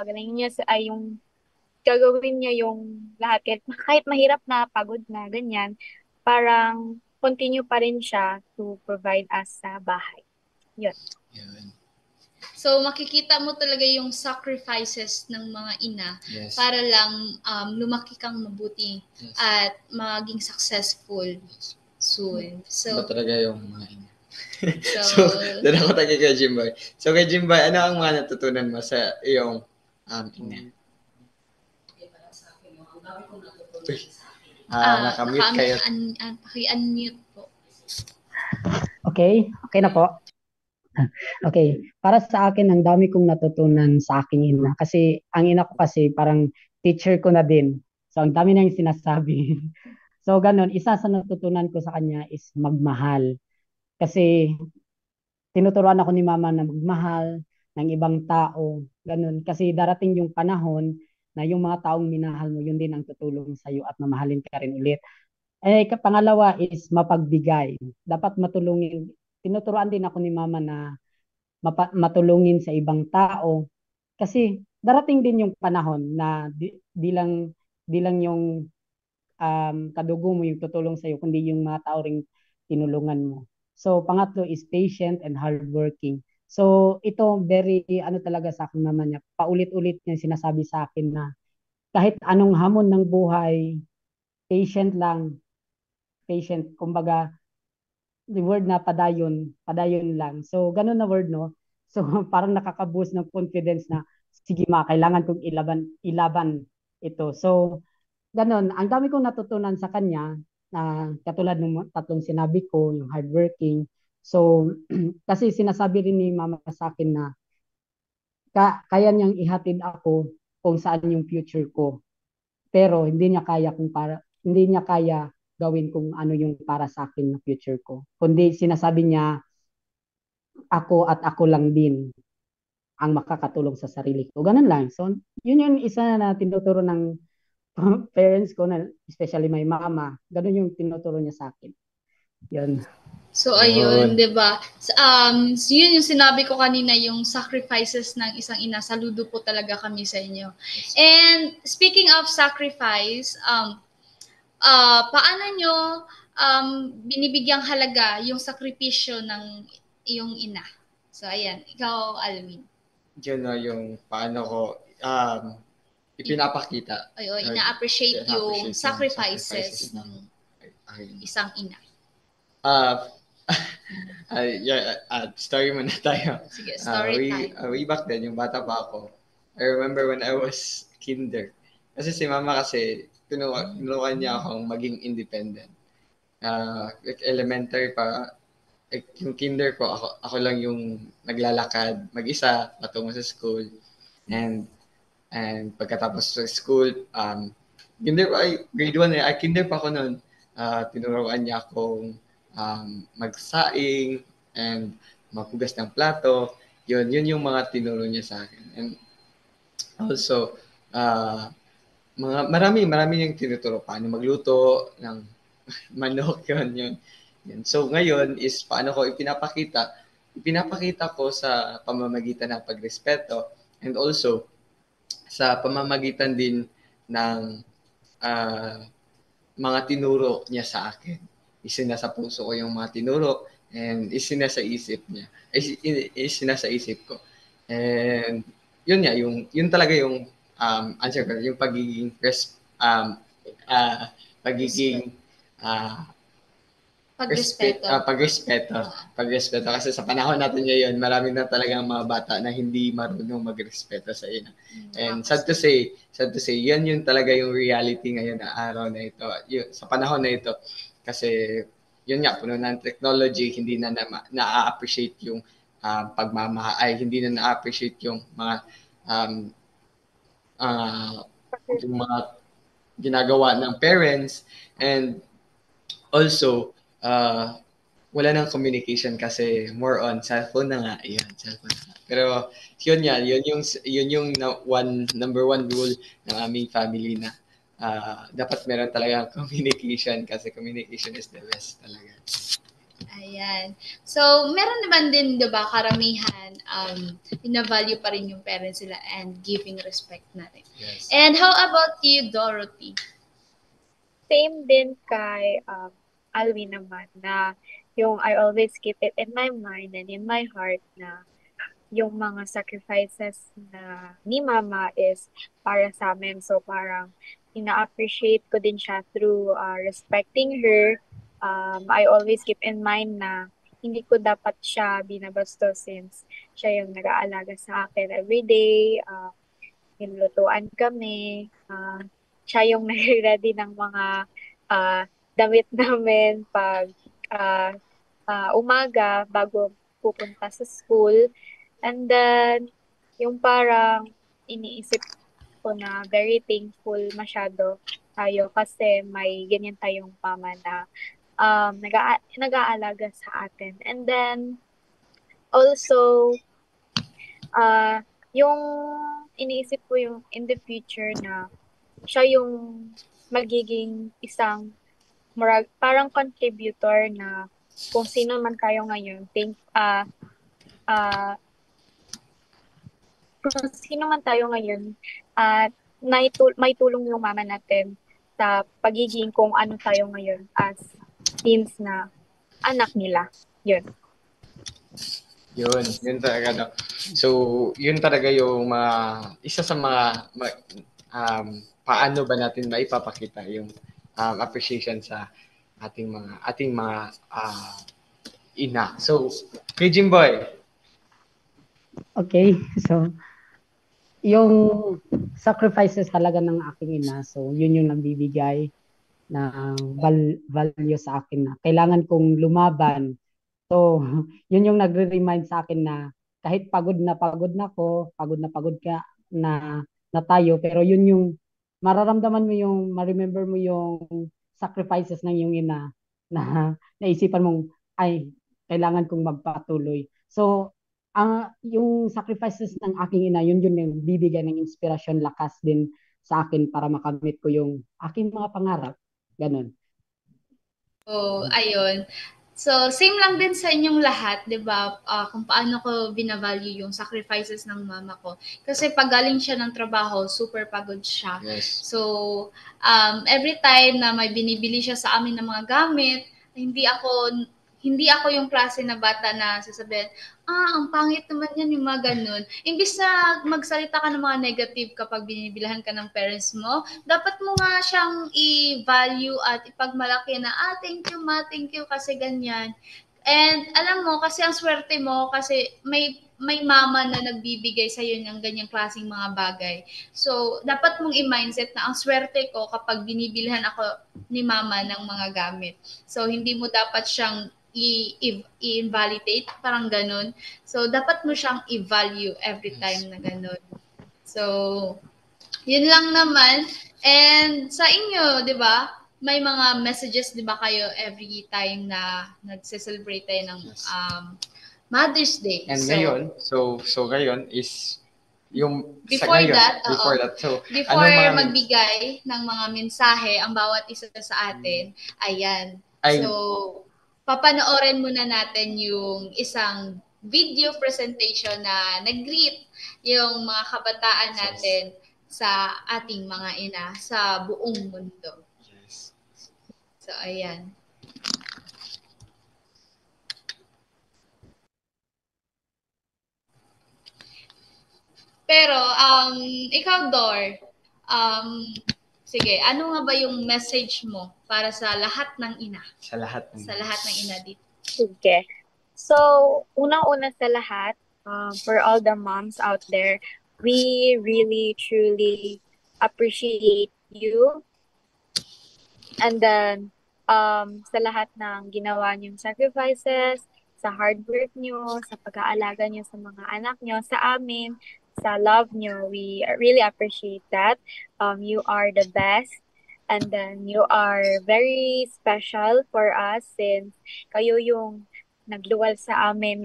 galingan niya ay yung gagawin niya yung lahat kahit mahirap na, pagod na, ganyan, parang continue pa rin siya to provide us sa bahay. Yun. Yun. So, makikita mo talaga yung sacrifices ng mga ina Yes. para lang lumaki kang mabuti Yes. at maging successful soon. Iba So, talaga yung mga ina. so, So, doon ako tayo kay Jimboy. So, kay Jimboy, ano ang mga natutunan mo sa iyong ina? Okay, para sa akin, no, ang dami kong natutunan Uy. sa akin. Nakamute kayo. Paki-unmute po. Okay, okay na po. Okay, para sa akin, ang dami kong natutunan sa aking ina. Kasi ang ina ko kasi parang teacher ko na din. So, ang dami na yung sinasabi. So, ganun, isa sa natutunan ko sa kanya is magmahal. Kasi tinuturuan ako ni mama na magmahal ng ibang tao. Ganun. Kasi darating yung panahon na yung mga taong minahal mo, yun din ang tutulong sa iyo at mamahalin ka rin ulit. Pangalawa is mapagbigay. Dapat matulungin. Tinuturuan din ako ni mama na matulungin sa ibang tao. Kasi darating din yung panahon na di lang yung kadugo mo yung tutulong sa iyo, kundi yung mga tao ring tinulungan mo. So, pangatlo is patient and hardworking. So, ito very ano talaga sa akin mama niya. Paulit-ulit niya sinasabi sa akin na kahit anong hamon ng buhay, patient lang. Patient. Kumbaga, the word na padayon, padayon lang. So, ganun na word, no? So, parang nakaka-boost ng confidence na, sige ma, kailangan kong ilaban ito. So, ganun. Ang dami kong natutunan sa kanya, na katulad ng tatlong sinabi ko, yung hardworking. So, kasi sinasabi rin ni mama sa akin na, kaya niyang ihatid ako kung saan yung future ko. Pero hindi niya kaya gawin kung ano yung para sa akin na future ko. Kundi sinasabi niya, ako lang din ang makakatulong sa sarili ko. Ganun lang. So, yun yung isa na tinuturo ng parents ko, na especially my mama. Ganun yung tinuturo niya sa akin. Yun. So, ayun, di ba? So, yun yung sinabi ko kanina, yung sacrifices ng isang ina. Saludo po talaga kami sa inyo. And speaking of sacrifice, paano nyo binibigyang halaga yung sakripisyo ng iyong ina? So, ayan. Ikaw, Alvin. Yun na yung paano ko ipinapakita. Ay, ina-appreciate yung sacrifices ng isang ina. Story muna tayo. Sige, story time. Way back then, yung bata pa ako, I remember when I was kinder. Kasi si mama kasi, tinuruan niya akong maging independent. Like elementary pa, like yung kinder ko, ako lang yung naglalakad mag-isa patungo sa school. And pagkatapos sa school, grade 1 kinder pa ako noon. Tinuruan niya akong magsaing and maghugas ng plato. Yun yung mga tinuro niya sa akin. And also, marami yung tinuturo. Paano magluto ng manok, yun. So ngayon is paano ko ipinapakita ko sa pamamagitan ng pagrespeto, and also sa pamamagitan din ng mga tinuro niya sa akin. Isa na sa puso ko yung mga tinuro And isinasa isip niya. Isinasa isip ko. And yun nga, yun talaga yung answer ko, yung pagiging Pagrespeto. Pagrespeto. Kasi sa panahon natin ngayon, marami na talagang mga bata na hindi marunong magrespeto sa ina. And sad to say, yan yun talaga yung reality ngayon na araw na ito. Sa panahon na ito. Kasi, yun nga, puno ng technology, hindi na na-appreciate yung hindi na na-appreciate yung mga yung mga ginagawa ng parents. And also, wala nang communication kasi more on cellphone na nga. Ayan, cellphone na nga. Pero yun yan, yun yung number one rule ng aming family na dapat meron talagang communication kasi communication is the best talaga. Ayan. So, meron naman din, di ba, karamihan, ina-value pa rin yung parents sila and giving respect natin. Yes. And how about you, Dorothy? Same din kay Alwin naman na yung I always keep it in my mind and in my heart na yung mga sacrifices na ni Mama is para sa amin. So parang ina-appreciate ko din siya through respecting her. I always keep in mind na hindi ko dapat siya binabastos since siya yung nag-aalaga sa akin every day. Nilulutuan kami. Siya yung nag-ready ng mga damit namin pag umaga bago pupunta sa school. And then, yung parang iniisip ko na very thankful masyado tayo kasi may ganyan tayong mama na nag-aalaga sa atin. And then, also, yung iniisip ko yung in the future na siya yung magiging isang parang contributor na kung sino man tayo ngayon, kung sino man tayo ngayon, may tulong yung mama natin sa pagiging kung ano tayo ngayon as teens na anak nila. Yun. Yun talaga. No? So, yun talaga yung isa sa mga paano ba natin maipapakita yung appreciation sa ating mga ina. So, kay Jimboy. Okay, so yung sacrifices talaga ng aking ina, so yun yung nagbibigay ng value sa akin na kailangan kong lumaban. So, yun yung nagre-remind sa akin na kahit pagod na pagod ka na tayo, pero yun yung mararamdaman mo yung, ma-remember mo yung sacrifices ng yung ina na naisipan mong, ay, kailangan kong magpatuloy. So, yung sacrifices ng aking ina, yun yung bibigay ng inspirasyon, lakas din sa akin para makamit ko yung aking mga pangarap. Ganon. So, ayun. So, same lang din sa inyong lahat, 'di ba? Kung paano ko binavalue yung sacrifices ng mama ko. Kasi pag galing siya ng trabaho, super pagod siya. Yes. So, every time na may binibili siya sa amin ng mga gamit, hindi ako yung klase na bata na sasabihin, ang pangit naman yan, yung mga ganun. Imbis na magsalita ka ng mga negative kapag binibilahan ka ng parents mo, dapat mo nga siyang i-value at ipagmalaki na, thank you ma, thank you kasi ganyan. And alam mo, kasi ang swerte mo, kasi may mama na nagbibigay sa'yo ng ganyang klaseng mga bagay. So, dapat mong i-mindset na ang swerte ko kapag binibilhan ako ni mama ng mga gamit. So, hindi mo dapat siyang i-invalidate, parang ganun. So, dapat mo siyang i-value every time na ganun. So, yun lang naman. And sa inyo, di ba, may mga messages, di ba, kayo every time na nagse-celebrate tayo ng Mother's Day. And ngayon, so ngayon is yung before ngayon, that, so before magbigay ng mga mensahe ang bawat isa sa atin, ayan. So, papanoorin muna natin yung isang video presentation na nag-greet yung mga kabataan natin sa ating mga ina sa buong mundo. Yes. So, ayan. Pero, ikaw, Dor, sige, ano nga ba yung message mo para sa lahat ng ina? Sa lahat ng Sa lahat ng ina dito. Sige. So, unang-una sa lahat, for all the moms out there, we really, truly appreciate you. And then, sa lahat ng ginawa niyong sacrifices, sa hard work niyo, sa pag-aalaga niyo sa mga anak niyo, sa amin, sa love niyo, we really appreciate that. You are the best. And then, you are very special for us since kayo yung nagluwal sa amin,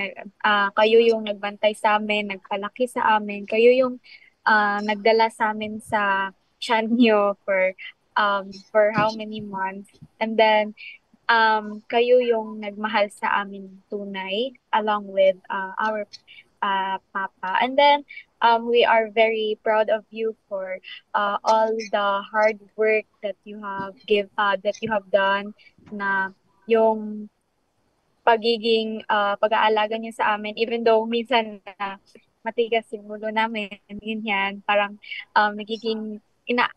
kayo yung nagbantay sa amin, nagpalaki sa amin, kayo yung nagdala sa amin sa tiyan niyo for how many months. And then, kayo yung nagmahal sa amin tunay along with our papa. And then, we are very proud of you for all the hard work that you have done na yung pag-aalaga niyo sa amin even though minsan matigas yung ulo namin, ganyan, parang nagiging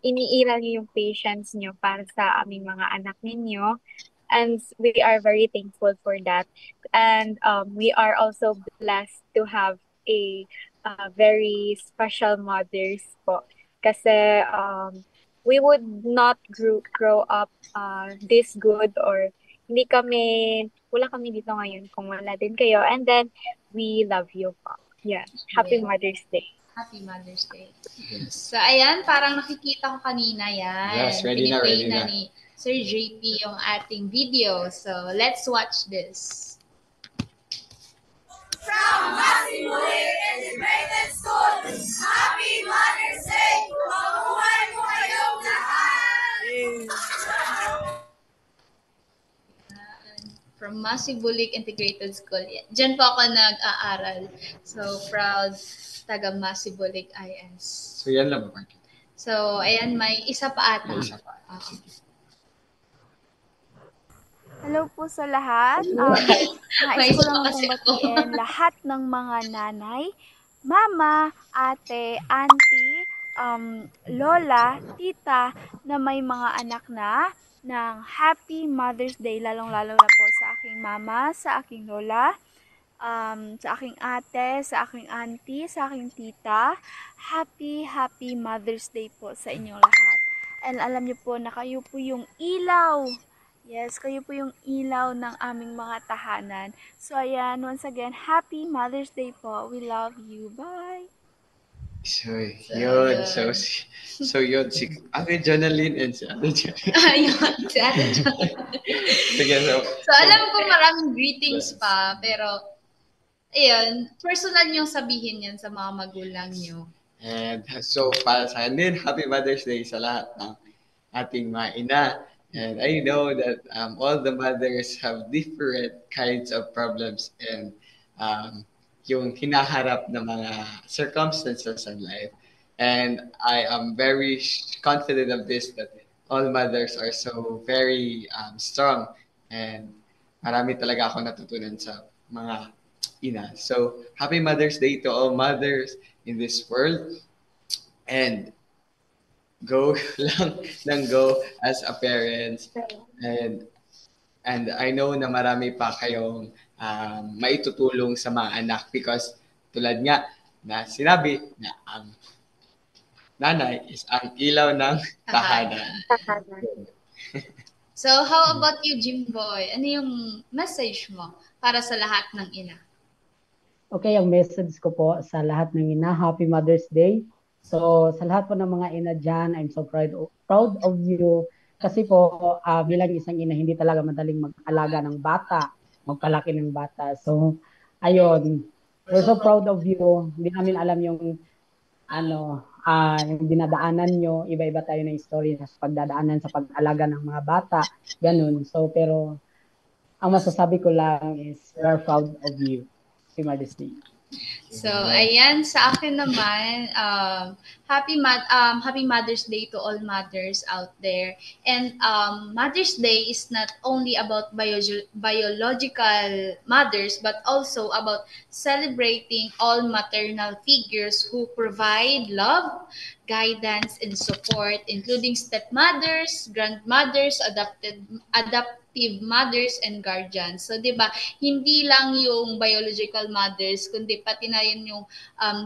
iniiral niyo yung patience niyo para sa aming mga anak ninyo. And we are very thankful for that. And we are also blessed to have a very special mothers po. Kasi we would not grow up this good or wala kami dito ngayon kung wala din kayo. And then, we love you po. Yeah. Happy Yeah. Mother's Day. Happy Mother's Day. So, ayan, parang nakikita ko kanina yan. Yes, ready na, Piniplay ready na. ni Sir JP yung ating video. So, let's watch this. From Masibulit Integrated School, Happy Mother's Day! Mabuhay mo kayong lahat! From Masibulik Integrated School. Diyan po ako nag-aaral. So, proud taga Masibulik IS. So yan lang ba? So, ayan, may isa pa ata. May isa pa. Okay. Hello po sa lahat. May Nais ko isa lang kasi pong ako. batiin lahat ng mga nanay, mama, ate, auntie, lola, tita na may mga anak na ng Happy Mother's Day, lalong-lalo na po sa aking mama, sa aking lola, sa aking ate, sa aking auntie, sa aking tita. Happy Mother's Day po sa inyong lahat. And alam niyo po na kayo po yung ilaw. Yes, kayo po yung ilaw ng aming mga tahanan. So ayan, once again, Happy Mother's Day po. We love you. Bye! So yun. So yun. Si Ate Jonalyn and si Ate Jonalyn. Ayun, si Ate Jo. Sige, So, alam ko maraming greetings pa, pero, ayun, personal nyo sabihin yan sa mga magulang nyo. And so, para sa akin din, Happy Mother's Day sa lahat ng ating mga ina. And I know that all the mothers have different kinds of problems and yung hinaharap na mga circumstances in life. And I am very confident of this, that all mothers are so very strong. And marami talaga ako natutunan sa mga ina. So, Happy Mother's Day to all mothers in this world. And go lang ng go as a parent. And I know na marami pa kayong maitutulong sa mga anak because tulad nga na sinabi na ang nanay is ang ilaw ng tahanan. So, how about you, Jimboy? Ano yung message mo para sa lahat ng ina? Okay, ang message ko po sa lahat ng ina, Happy Mother's Day. So, sa lahat po ng mga ina dyan, I'm so proud of you. Kasi po, bilang isang ina, hindi talaga madaling mag-alaga ng bata, magpalaki ng bata. So, ayun, we're so proud of you. Hindi namin alam yung yung dinadaanan nyo. Iba-iba tayo ng story sa pagdadaanan sa pag-alaga ng mga bata. Ganun. So, pero, ang masasabi ko lang is, we're proud of you. Happy Mother's Day. So, ayan, sa akin naman, happy Mother's Day to all mothers out there. And Mother's Day is not only about biological mothers, but also about celebrating all maternal figures who provide love, guidance, and support, including stepmothers, grandmothers, adoptive mothers, and guardians. So, di ba, hindi lang yung biological mothers, kundi pati na yun yung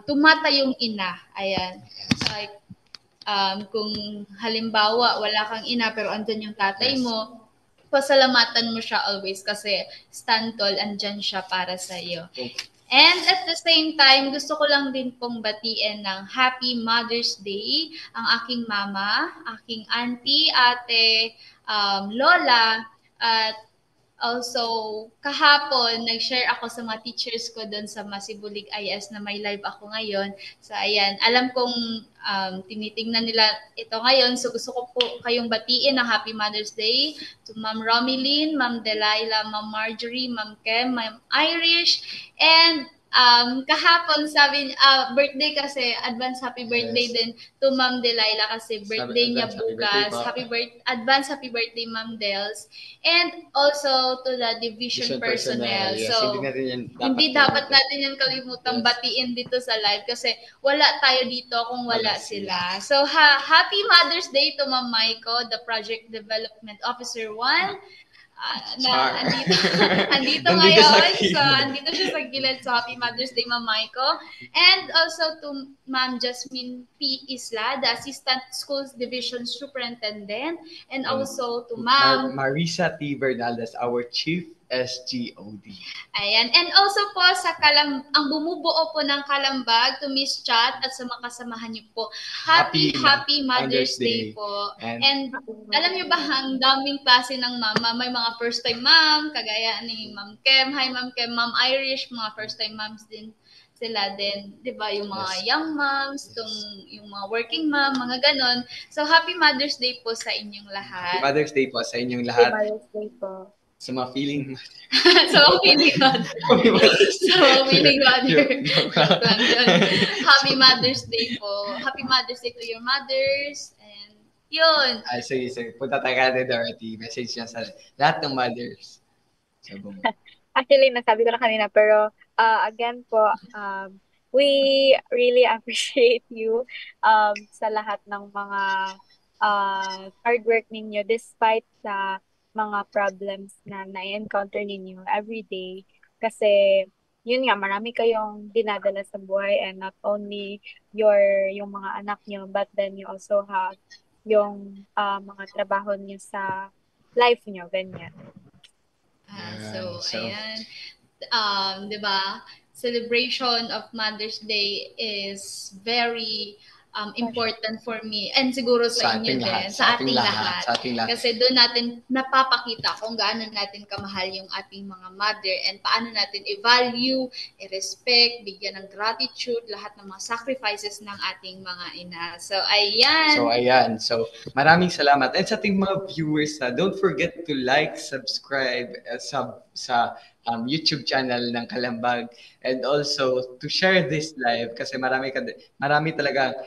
tumata yung ina. Ayan. Like, kung halimbawa, wala kang ina pero andyan yung tatay mo, pasalamatan mo siya always kasi stand tall, andyan siya para sa iyo. And at the same time, gusto ko lang din pong batiin ng Happy Mother's Day ang aking mama, aking auntie, ate, lola, at also, kahapon, nag-share ako sa mga teachers ko doon sa Masibulig IS na may live ako ngayon. So, ayan, alam kong tinitingnan nila ito ngayon. So, gusto ko po kayong batiin ng Happy Mother's Day to Ma'am Romilyn, Ma'am Delilah, Ma'am Marjorie, Ma'am Kem, Ma'am Irish, and kahapon sabi birthday kasi advance happy birthday din to Ma'am Delilah kasi birthday niya bukas. Advance happy birthday Ma'am Dels. And also to the division personnel. Yes, So hindi dapat natin yan kalimutang batiin dito sa live kasi wala tayo dito kung wala sila. So happy Mother's Day to Ma'am Maiko, the Project Development Officer 1. Na andito ngayon. So, andito siya sa gilid. So, Happy Mother's Day, Ma'am Maiko. And also to Ma'am Jasmine P. Isla, the Assistant Schools Division Superintendent. And also to Ma'am Marisa T. Bernaldez, our Chief SGOD. Ayan. And also po sa ang bumubuo po ng Kalambag, to Miss Chat at sa mga kasamahan niyo po. Happy Mother's Day po. And alam niyo ba, ang daming klase ng mama. May mga first time mom, kagaya ni Ma'am Kem. Hi Ma'am Kem, Ma'am Irish, mga first time moms din sila din, 'di ba, yung mga young moms, yung mga working mom, mga ganon. So happy Mother's Day po sa inyong lahat. Happy Mother's Day po sa inyong lahat. Happy Mother's Day po. Sa mga feeling sa mga feeling mother. Sa mga feeling mother. Happy Mother's Day po. Happy Mother's Day to your mothers. And yun. Ay, sige. Punta tayo kay Dorothy. Message niya sa lahat ng mothers. Actually, nasabi ko na kanina, pero again po, we really appreciate you sa lahat ng mga hard work ninyo despite sa mga problems na na-encounter ninyo every day. Kasi, yun nga, marami kayong dinadala sa buhay and not only yung mga anak nyo, but then you also have yung mga trabaho nyo sa life nyo, ganyan. So, ayan. 'Di ba? Celebration of Mother's Day is very important for me and siguro sa inyo din, sa ating lahat. Kasi doon natin napapakita kung gaano natin kamahal yung ating mga mother and paano natin i-value, i-respect, bigyan ng gratitude, lahat ng mga sacrifices ng ating mga ina. So, ayan. So, maraming salamat. And sa ating mga viewers, don't forget to like, subscribe sa YouTube channel ng Kalambag and also to share this live kasi marami talagang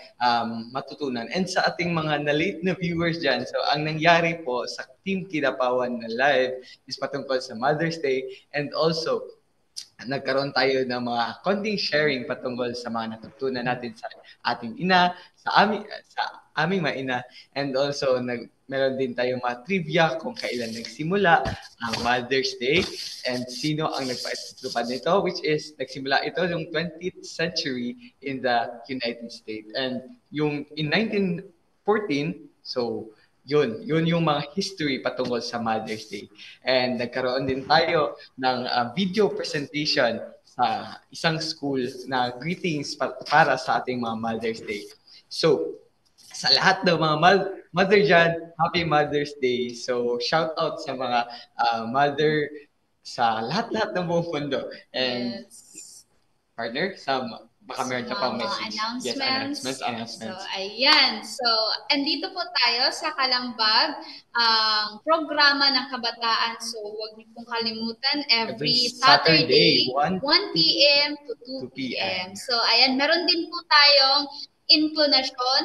matutunan. And sa ating mga na-late na viewers dyan, so ang nangyari po sa Team Kidapawan na live is patungkol sa Mother's Day and also nagkaroon tayo ng mga konting sharing patungkol sa mga natutunan natin sa ating ina, sa aming mga ina, and also meron din tayong mga trivia kung kailan nagsimula ang Mother's Day and sino ang nagpatupad nito, which is nagsimula ito yung 20th century in the United States. And yung in 1914, so yun yung mga history patungkol sa Mother's Day. And nagkaroon din tayo ng video presentation sa isang school na greetings para sa ating mga Mother's Day. So, sa lahat ng mga mother dyan, Happy Mother's Day. So, shout out sa mga mother sa lahat ng buong mundo. And partner, sa Baka meron ka pang mga message. announcements. Yes, announcements. So, ayan. So, andito po tayo sa Kalambag, ang programa ng kabataan. So, huwag niyo pong kalimutan, every Saturday, 1 p.m. to 2 p.m. So, ayan, meron din po tayong inclusion,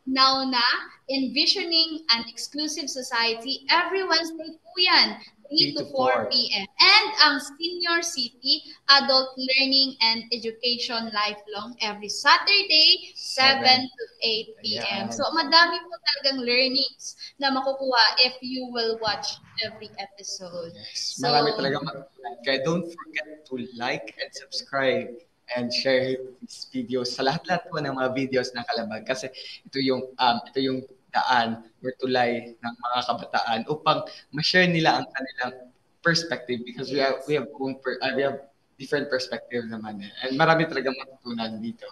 now na, envisioning an exclusive society. Every Wednesday po yan, 3 to 4 p.m. And ang Senior City, Adult Learning and Education Lifelong, every Saturday, 7 to 8 p.m. So, madami po talagang learnings na makukuha if you will watch every episode. Yes. So, Marami talaga matutunan. Kaya don't forget to like and subscribe and share this video sa lahat-lahat po ng mga videos ng Kalambag kasi ito yung daan or tulay ng mga kabataan upang ma-share nila ang kanilang perspective because we have different perspective naman and marami talaga matutunan dito.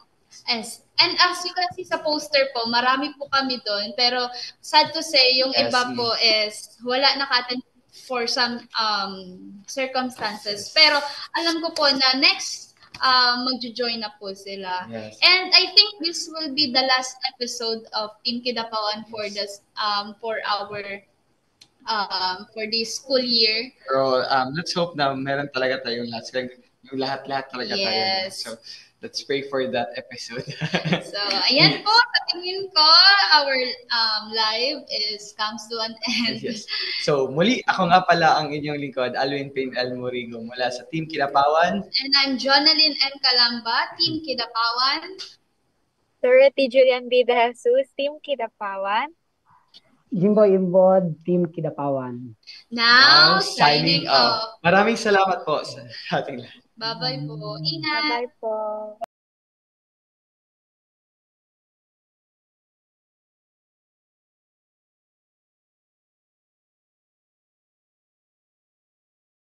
Yes. And as you can see sa poster po, marami po kami doon. Pero sad to say, yung iba po is wala naka-attend for some circumstances. Pero alam ko po na next magjo-join na po sila. Yes. And I think this will be the last episode of Team Kidapawan for this for this school year. Pero let's hope na meron talaga tayong last yung lahat-lahat talaga tayo. So let's pray for that episode. So ayan po, sa tingin ko our live comes to an end. Yes. So muli ako nga pala ang inyong lingkod, Alwin Payne El Morigo mula sa Team Kidapawan. And I'm Jonalyn N. Calamba, Team Kidapawan. Dorothy Julian B. De Jesus, Team Kidapawan. Jimbo Imbod, Team Kidapawan. Now signing off. Maraming salamat po sa ating lahat. Bye-bye po. Ingat. Bye-bye po.